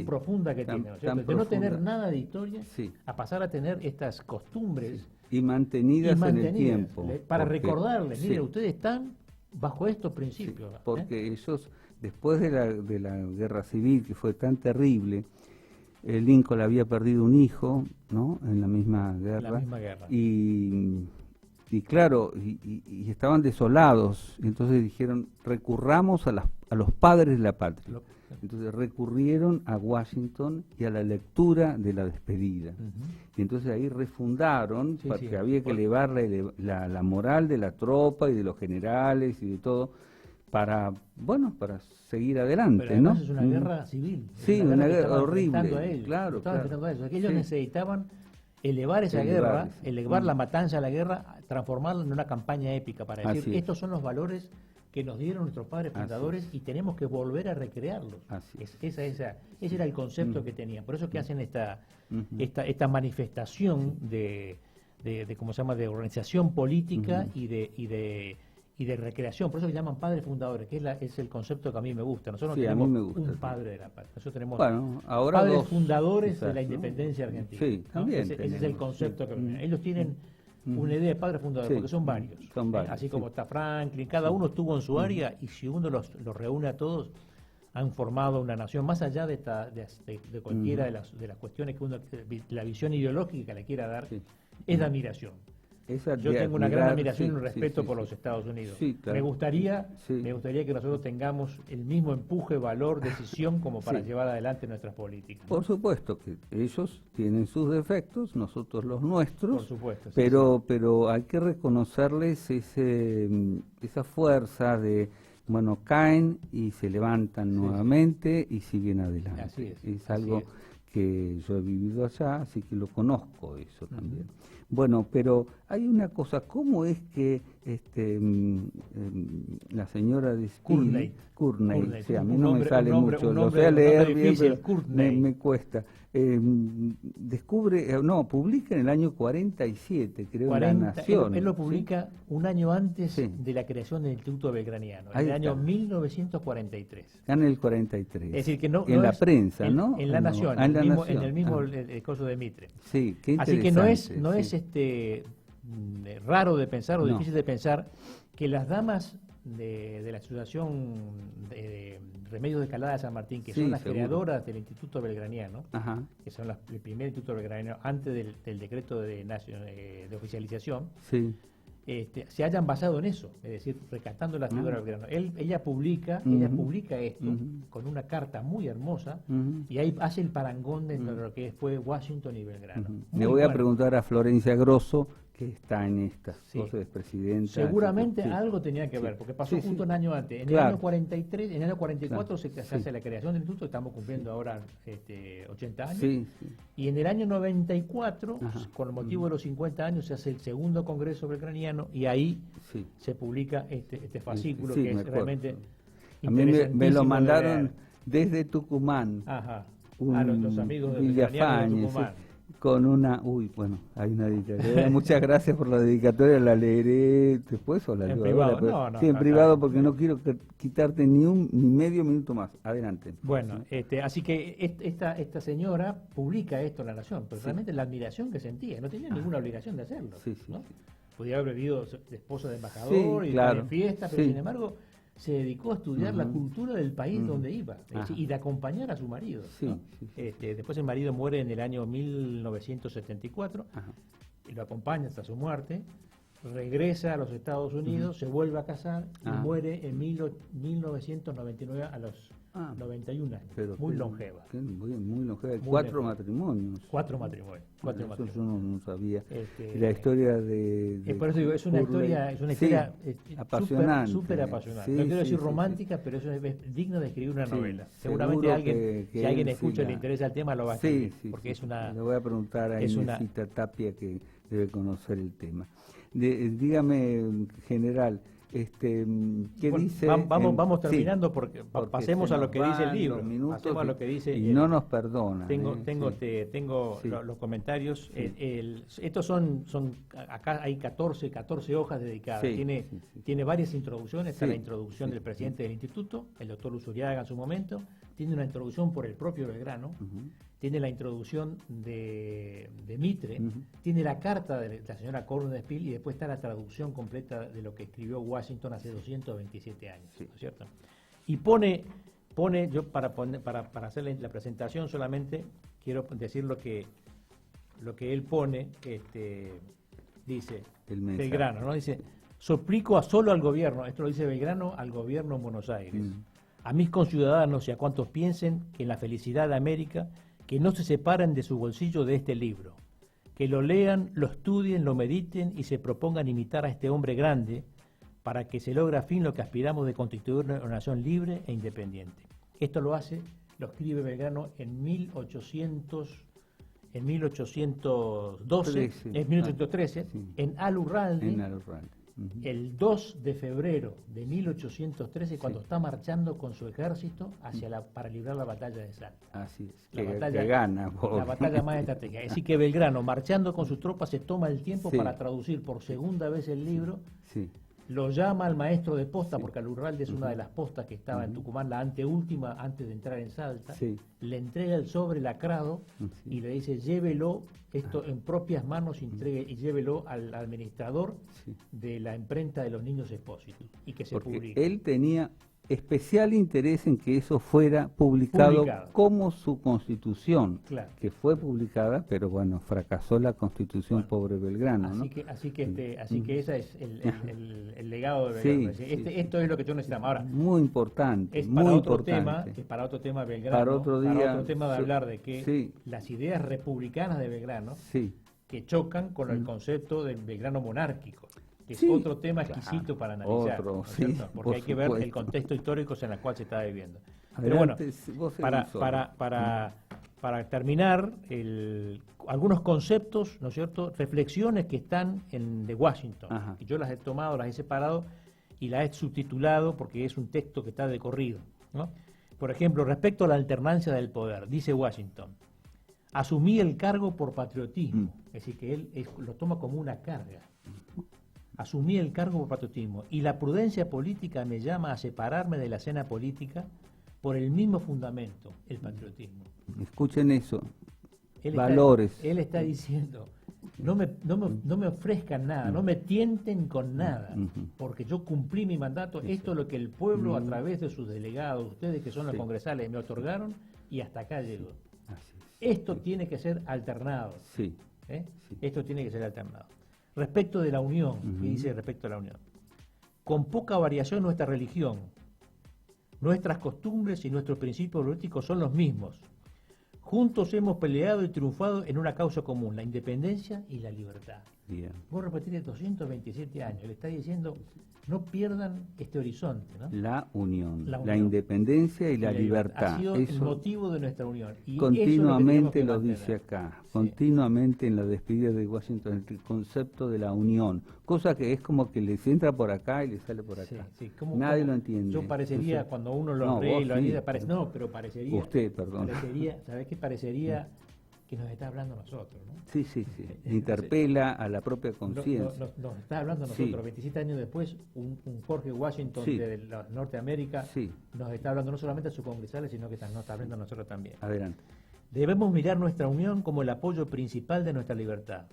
profunda que tiene, ¿no es cierto? De no tener nada de historia, a pasar a tener estas costumbres. Y mantenidas en el tiempo. Para recordarles, mire, ustedes están bajo estos principios. Sí, porque ellos, después de la guerra civil, que fue tan terrible, Lincoln había perdido un hijo, ¿no?, en la misma guerra. Y claro, y estaban desolados, entonces dijeron, recurramos a los padres de la patria. Entonces recurrieron a Washington y a la lectura de la despedida. Y entonces ahí refundaron, porque había que elevar la moral de la tropa y de los generales y de todo, para seguir adelante. Pero además, ¿no?, es una guerra civil. Sí, una guerra horrible. Claro. Ellos necesitaban elevar esa guerra, elevar la matanza a la guerra, transformarla en una campaña épica para decir, estos son los valores que nos dieron nuestros padres fundadores y tenemos que volver a recrearlos. Ese era el concepto que tenían. Por eso que hacen esta manifestación de ¿cómo se llama?, de organización política y de recreación. Por eso que llaman padres fundadores, que es el concepto que a mí me gusta. Nosotros no tenemos un padre de la patria. Nosotros tenemos padres fundadores de la independencia argentina. Sí, también ese es el concepto que ellos tienen. Una idea de padres fundadores, porque son varios. Así como está Franklin, cada uno estuvo en su área, y si uno los reúne a todos, han formado una nación, más allá de cualquiera de las cuestiones que la visión ideológica le quiera dar, es de admiración. Yo tengo una gran admiración y un respeto por sí. los Estados Unidos. Sí, claro. Me gustaría que nosotros tengamos el mismo empuje, valor, decisión como para llevar adelante nuestras políticas. Por supuesto que ellos tienen sus defectos, nosotros los nuestros. Por supuesto. Pero hay que reconocerles esa fuerza de, bueno, caen y se levantan nuevamente y siguen adelante. Así es. Es algo que yo he vivido allá, así que lo conozco eso también. Bueno, pero hay una cosa, ¿cómo es que la señora de Steele, Courtney, sí, a mí no me sale mucho, lo sé leer bien, pero me cuesta, publica en el año 47, creo, en La Nación. Él lo publica un año antes de la creación del Instituto Belgraniano, en el año 1943. En el 43. Es decir, que no en la es, prensa, ¿no? En La Nación, en el mismo coso de Mitre. Sí, qué interesante. Así que no es raro de pensar o difícil de pensar que las damas de la Asociación de Remedios de Escalada de San Martín, que son las creadoras del Instituto Belgraniano, que son el primer Instituto Belgraniano antes del decreto de oficialización, se hayan basado en eso, es decir, rescatando la figura de Belgrano. Ella publica esto con una carta muy hermosa y ahí hace el parangón de lo que fue Washington y Belgrano. Le voy a preguntar a Florencia Grosso, que está en esta cosa de presidenta. Seguramente algo tenía que ver, porque pasó justo un año antes. En el año 43, en el año 44 se hace la creación del instituto, estamos cumpliendo ahora 80 años. Y en el año 94, con motivo de los 50 años, se hace el segundo Congreso Belgraniano y ahí se publica este fascículo que es realmente a mí me lo mandaron desde Tucumán. A los amigos de Belgraniano de Tucumán. Con una, hay una dedicatoria. Muchas gracias por la dedicatoria, la leeré después o la leo privado. Ahora, en privado porque no quiero quitarte ni medio minuto más. Adelante. Bueno, así que esta señora publica esto en La Nación, pero realmente la admiración que sentía, no tenía ninguna obligación de hacerlo. ¿No? Podía haber vivido de esposa de embajador y de fiesta, pero sin embargo se dedicó a estudiar la cultura del país donde iba y de acompañar a su marido. Después el marido muere en el año 1974 y lo acompaña hasta su muerte, regresa a los Estados Unidos, se vuelve a casar y muere en 1999 a los 91 años. Pero muy longeva. Muy longeva. 4 matrimonios. 4 matrimonios. Eso yo no sabía. La historia de por eso digo, es una historia apasionante. Súper apasionante. No quiero decir romántica, pero eso es digno de escribir una novela. Seguramente si alguien escucha y le interesa el tema lo va a escribir. Porque es una... Le voy a preguntar a Inesita Tapia, que debe conocer el tema. Dígame, general, ¿qué dice? Vamos terminando porque pasemos a lo que dice el libro. Pasemos a lo que dice y no nos perdona. Tengo los comentarios. Estos son acá hay 14 hojas dedicadas. Tiene varias introducciones. Está la introducción del presidente del instituto, el doctor Usuriaga en su momento. Tiene una introducción por el propio Belgrano. Tiene la introducción de Mitre, tiene la carta de la señora Courtney Steele y después está la traducción completa de lo que escribió Washington hace 227 años, ¿no es cierto? Y pone yo para hacer la presentación solamente quiero decir lo que él pone, dice Belgrano, ¿no? Dice, suplico solo al gobierno, esto lo dice Belgrano al gobierno en Buenos Aires, a mis conciudadanos y a cuantos piensen que en la felicidad de América, que no se separen de su bolsillo de este libro, que lo lean, lo estudien, lo mediten y se propongan imitar a este hombre grande para que se logre a fin lo que aspiramos de constituir una nación libre e independiente. Esto lo escribe Belgrano en 1813, en Al-Urralde, el 2 de febrero de 1813, cuando está marchando con su ejército para librar la batalla de Salta. Así es, que gana. La batalla más estratégica. Así que Belgrano, marchando con sus tropas, se toma el tiempo para traducir por segunda vez el libro. Lo llama al maestro de posta, porque Al-Urralde es una de las postas que estaba en Tucumán, la anteúltima antes de entrar en Salta. Le entrega el sobre lacrado y le dice, llévelo esto en propias manos y llévelo al administrador de la imprenta de los Niños Expósitos y que se publique. Él tenía especial interés en que eso fuera publicado como su constitución, claro, que fue publicada, pero bueno, fracasó la constitución, bueno, pobre Belgrano, así ¿no? Así que ese es el legado de Sí, Belgrano. sí. Esto es lo que yo necesitamos. Ahora, Muy importante, es muy para otro importante. tema, es para otro tema Belgrano, Para otro día, para otro tema de sí, hablar de que sí. las ideas republicanas de Belgrano Sí, que chocan con el concepto del Belgrano monárquico, que es sí, otro tema claro, exquisito para analizar, otro, ¿no es sí, cierto? Porque por hay que ver el supuesto. contexto histórico en el cual se está viviendo. Pero bueno, adelante, vos seguís solo. para terminar, algunos conceptos, ¿no es cierto?, reflexiones que están de Washington, Ajá. y yo las he tomado, las he separado y las he subtitulado porque es un texto que está de corrido, ¿no? Por ejemplo, respecto a la alternancia del poder, dice Washington: asumí el cargo por patriotismo, es decir, que él lo toma como una carga. Asumí el cargo por patriotismo y la prudencia política me llama a separarme de la escena política por el mismo fundamento, el patriotismo. Escuchen eso, Él valores. Él está diciendo, no me ofrezcan nada, no me tienten con nada, porque yo cumplí mi mandato, esto es lo que el pueblo a través de sus delegados, ustedes que son los congresales, me otorgaron y hasta acá llegó. Así Esto tiene que ser alternado. Sí. Sí. Esto tiene que ser alternado. Respecto de la unión, ¿qué dice respecto a la unión? Con poca variación nuestra religión, nuestras costumbres y nuestros principios políticos son los mismos. Juntos hemos peleado y triunfado en una causa común, la independencia y la libertad. Bien. Vos repetís 227 años, le está diciendo, no pierdan este horizonte, ¿no? La unión, La unión. la independencia y la libertad. Ha sido Eso el motivo de nuestra unión. Y continuamente eso lo es que dice tenemos que acá, mantener. continuamente en la despedida de Washington, el concepto de la unión, cosa que es como que les entra por acá y les sale por Sí, acá. sí. Nadie lo entiende. Yo parecería, Entonces, cuando uno lo no, lee y vos lo sí. analiza, no, pero parecería... Usted, perdón. Parecería, ¿sabés qué? Parecería que nos está hablando a nosotros, ¿no? Sí, sí, sí. Interpela a la propia Nos conciencia. está hablando a nosotros. 27 años después, un Jorge Washington Sí. de Norteamérica Sí. nos está hablando no solamente a sus congresales, sino que nos está hablando a nosotros también. Adelante. Debemos mirar nuestra unión como el apoyo principal de nuestra libertad.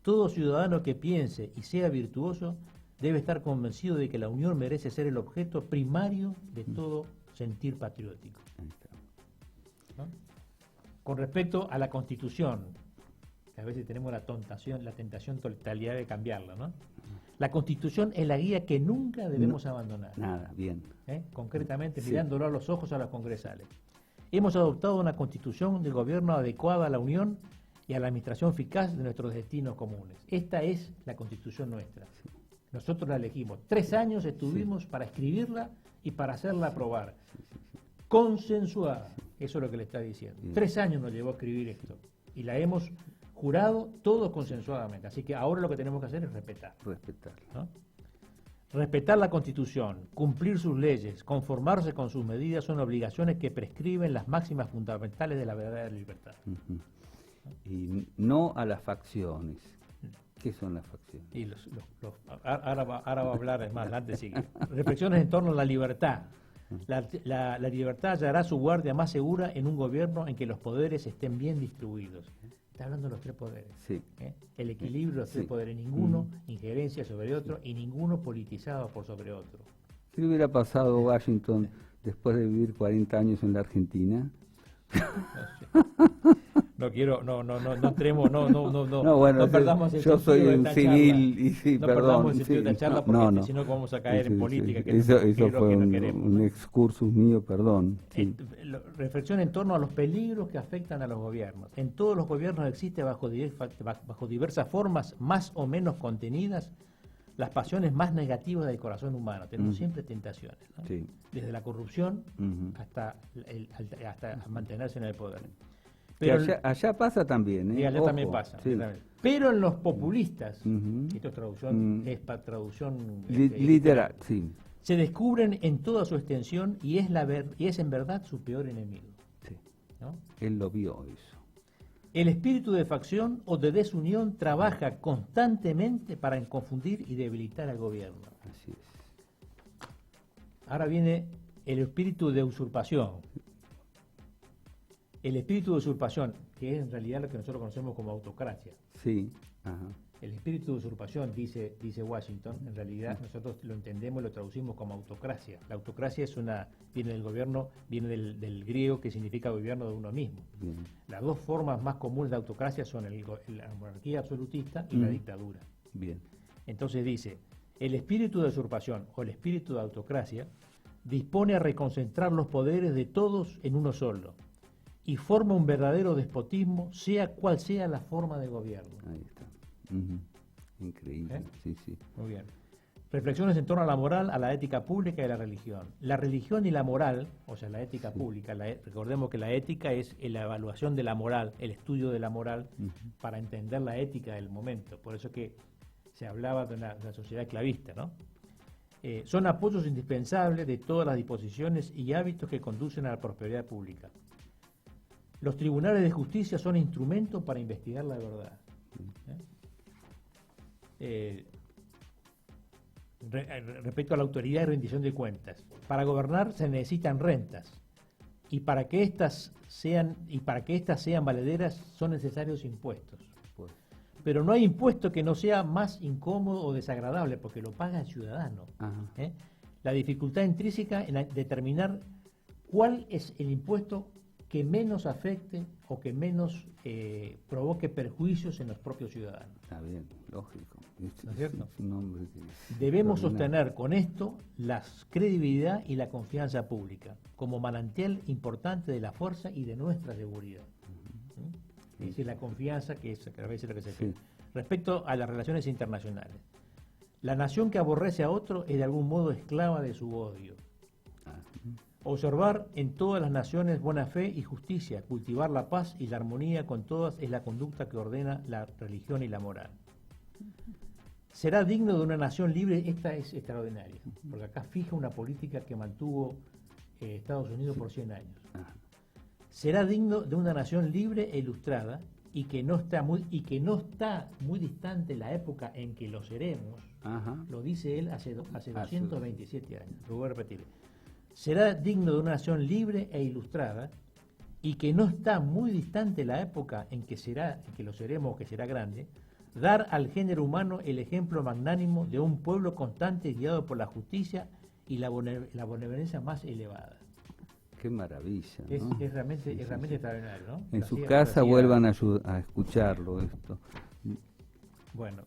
Todo ciudadano que piense y sea virtuoso debe estar convencido de que la unión merece ser el objeto primario de todo sentir patriótico. Ahí está. ¿No? Con respecto a la Constitución, que a veces tenemos la tentación totalidad de cambiarla, ¿no? La Constitución es la guía que nunca debemos abandonar. Nada, bien. Concretamente, Sí. mirándolo a los ojos a los congresales. Hemos adoptado una Constitución de gobierno adecuada a la Unión y a la administración eficaz de nuestros destinos comunes. Esta es la Constitución nuestra. Nosotros la elegimos. 3 años estuvimos para escribirla y para hacerla aprobar. Consensuada. Eso es lo que le está diciendo. 3 años nos llevó a escribir esto. Y la hemos jurado todos consensuadamente. Así que ahora lo que tenemos que hacer es respetar. Respetarla. ¿No? Respetar la Constitución, cumplir sus leyes, conformarse con sus medidas son obligaciones que prescriben las máximas fundamentales de la verdadera libertad. Ujú. Y no a las facciones. ¿Qué son las facciones? Y ahora va a hablar, es más, antes sigue. Reflexiones en torno a la libertad. La libertad hallará su guardia más segura en un gobierno en que los poderes estén bien distribuidos. Está hablando de los 3 poderes. Sí. El equilibrio de los 3 Sí. poderes, ninguno injerencia sobre otro y ninguno politizado por sobre otro. ¿Qué le hubiera pasado a Washington después de vivir 40 años en la Argentina? No quiero, no entremos, No, bueno, no perdamos el yo soy sentido de un esta civil charla. y sí, No perdón. perdamos el sentido sí, de la charla porque si no vamos a caer en política, que eso es lo fue que no queremos. un excursus mío, perdón. Sí. Reflexión en torno a los peligros que afectan a los gobiernos. En todos los gobiernos existe bajo diversas formas, más o menos contenidas, las pasiones más negativas del corazón humano. Tenemos siempre tentaciones, ¿no? Sí. Desde la corrupción hasta mantenerse en el poder. Pero allá pasa también, ¿eh? Y allá Ojo, también pasa. sí. Pero en los populistas, Ujú. esto es traducción, traducción Literal, sí. se descubren en toda su extensión y es en verdad su peor enemigo. Sí. ¿No? Él lo vio eso. El espíritu de facción o de desunión trabaja constantemente para confundir y debilitar al gobierno. Así es. Ahora viene el espíritu de usurpación. El espíritu de usurpación, que es en realidad lo que nosotros conocemos como autocracia. Sí, Ajá. El espíritu de usurpación, dice Washington, en realidad nosotros lo entendemos y lo traducimos como autocracia. La autocracia viene del gobierno, viene del griego, que significa gobierno de uno mismo. Bien. Las dos formas más comunes de autocracia son la monarquía absolutista y la dictadura. Bien. Entonces dice, el espíritu de usurpación o el espíritu de autocracia dispone a reconcentrar los poderes de todos en uno solo y forma un verdadero despotismo, sea cual sea la forma de gobierno. Ahí está. Ujú. Increíble. Sí, sí. Muy bien. Reflexiones en torno a la moral, a la ética pública y a la religión. La religión y la moral, o sea, la ética pública, recordemos que la ética es la evaluación de la moral, el estudio de la moral, para entender la ética del momento. Por eso que se hablaba de una sociedad esclavista, ¿no? Son apoyos indispensables de todas las disposiciones y hábitos que conducen a la prosperidad pública. Los tribunales de justicia son instrumentos para investigar la verdad. Respecto a la autoridad y rendición de cuentas, para gobernar se necesitan rentas y para que éstas sean valederas son necesarios impuestos. Pues, Pero no hay impuesto que no sea más incómodo o desagradable porque lo paga el ciudadano. La dificultad intrínseca en determinar cuál es el impuesto que menos afecte o que menos provoque perjuicios en los propios ciudadanos. está bien, lógico. ¿No es cierto? Es un hombre que Debemos extraordinario. sostener con esto la credibilidad y la confianza pública como manantial importante de la fuerza y de nuestra seguridad. ¿Sí? Es decir, la confianza que a veces es lo que se Sí. cree. Respecto a las relaciones internacionales, la nación que aborrece a otro es de algún modo esclava de su odio. Observar en todas las naciones buena fe y justicia, cultivar la paz y la armonía con todas es la conducta que ordena la religión y la moral. Será digno de una nación libre, esta es extraordinaria, porque acá fija una política que mantuvo Estados Unidos por 100 años. Será digno de una nación libre e ilustrada y que no está muy distante la época en que lo seremos, lo dice él hace 227 años, lo voy a repetir. Será digno de una nación libre e ilustrada y que no está muy distante la época en que lo seremos, que será grande, dar al género humano el ejemplo magnánimo de un pueblo constante guiado por la justicia y la benevolencia más elevada. Qué maravilla, ¿no? Es realmente extraordinario, ¿no? En su casa vuelvan a escucharlo esto. Bueno,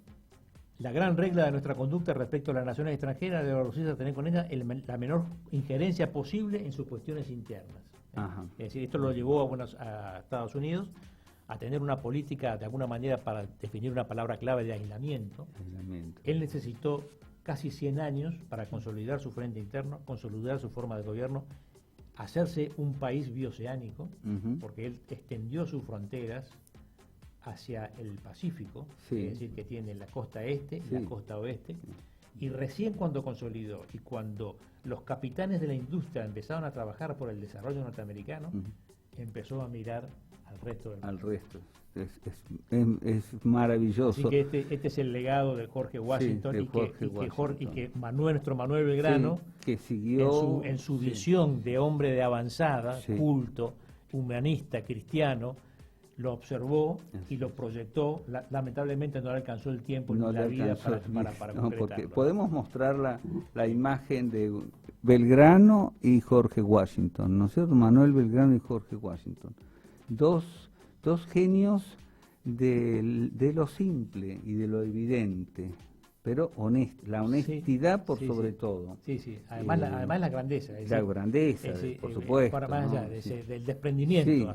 la gran regla de nuestra conducta respecto a las naciones extranjeras debe reducirse a tener con ella la menor injerencia posible en sus cuestiones internas. Es decir, esto lo llevó a Estados Unidos a tener una política, de alguna manera, para definir una palabra clave de aislamiento. Él necesitó casi 100 años para consolidar su frente interno, consolidar su forma de gobierno, hacerse un país bioceánico, porque él extendió sus fronteras hacia el Pacífico, es decir, que tiene la costa este y la costa oeste, y recién cuando consolidó y cuando los capitanes de la industria empezaron a trabajar por el desarrollo norteamericano, empezó a mirar al resto del mundo. Al resto. Es maravilloso. Así que este es el legado de Jorge Washington, y que nuestro Manuel Belgrano, que siguió en su visión de hombre de avanzada, culto, humanista, cristiano, lo observó y lo proyectó. Lamentablemente no le alcanzó el tiempo ni la vida para concretarlo. Porque podemos mostrar la imagen de Belgrano y Jorge Washington, ¿no es cierto? Manuel Belgrano y Jorge Washington. Dos genios de lo simple y de lo evidente, pero la honestidad por sobre todo. Además la grandeza. La grandeza, por supuesto. Para más allá del desprendimiento.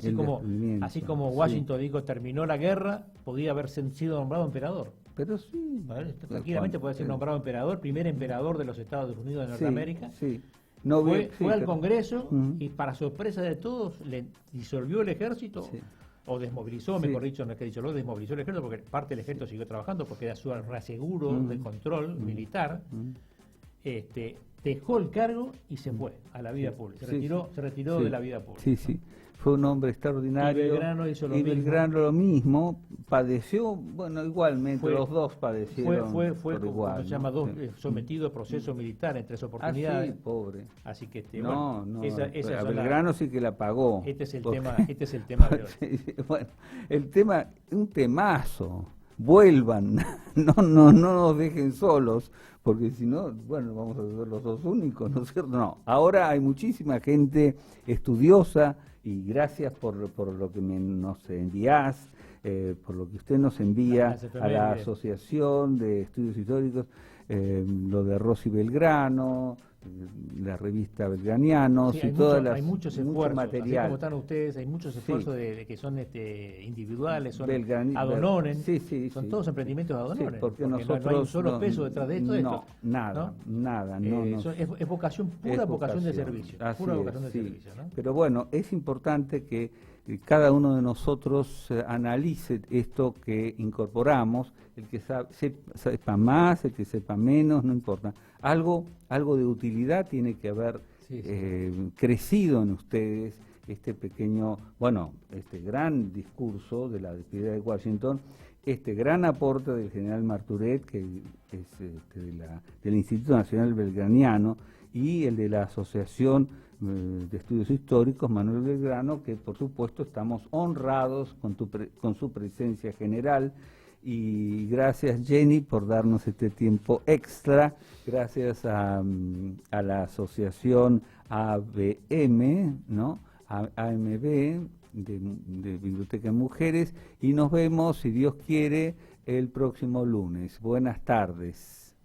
Así como Washington dijo, terminó la guerra, podía haber sido nombrado emperador. Pero sí. Tranquilamente puede ser nombrado emperador, primer emperador de los Estados Unidos de Norteamérica. No, fue al Congreso y para sorpresa de todos le disolvió el ejército, o desmovilizó, mejor dicho, no es que disolvió, desmovilizó el ejército porque parte del ejército siguió trabajando porque era su reaseguro de control militar. Dejó el cargo y se fue a la vida pública, se retiró de la vida pública. Fue un hombre extraordinario. Y Belgrano hizo lo mismo. Belgrano lo mismo, padeció, igualmente, los dos padecieron. Fue igual, se llama sometido a proceso militar en 3 oportunidades. Pobre. Así que a Belgrano sí que la pagó. Este es el tema de hoy. Bueno, el tema, un temazo. vuelvan, no nos dejen solos, porque si no, bueno, vamos a ser los dos únicos, ¿no es cierto? No, ahora hay muchísima gente estudiosa, y gracias por lo que nos envías, por lo que usted nos envía a la Asociación de Estudios Históricos, lo de Rosy Belgrano, la revista Belgranianos, sí, y todas las... Hay muchos esfuerzos, material. así como están ustedes, hay muchos esfuerzos de que son individuales, son Adonoren, son todos emprendimientos de Adonoren, porque nosotros no hay un solo peso detrás de esto. Nada. Es vocación, pura vocación de servicio, pura vocación de servicio, ¿no? Pero bueno, es importante que cada uno de nosotros analice esto que incorporamos, el que sepa más, el que sepa menos, no importa. Algo de utilidad tiene que haber crecido en ustedes, este gran discurso de la despedida de Washington, este gran aporte del general Marturet, que es del Instituto Nacional Belgraniano, y el de la Asociación de Estudios Históricos, Manuel Belgrano, que por supuesto estamos honrados con su presencia general. Y gracias, Jenny, por darnos este tiempo extra. Gracias a la asociación ABM, ¿no? AMB, de Biblioteca de Mujeres. Y nos vemos, si Dios quiere, el próximo lunes. Buenas tardes.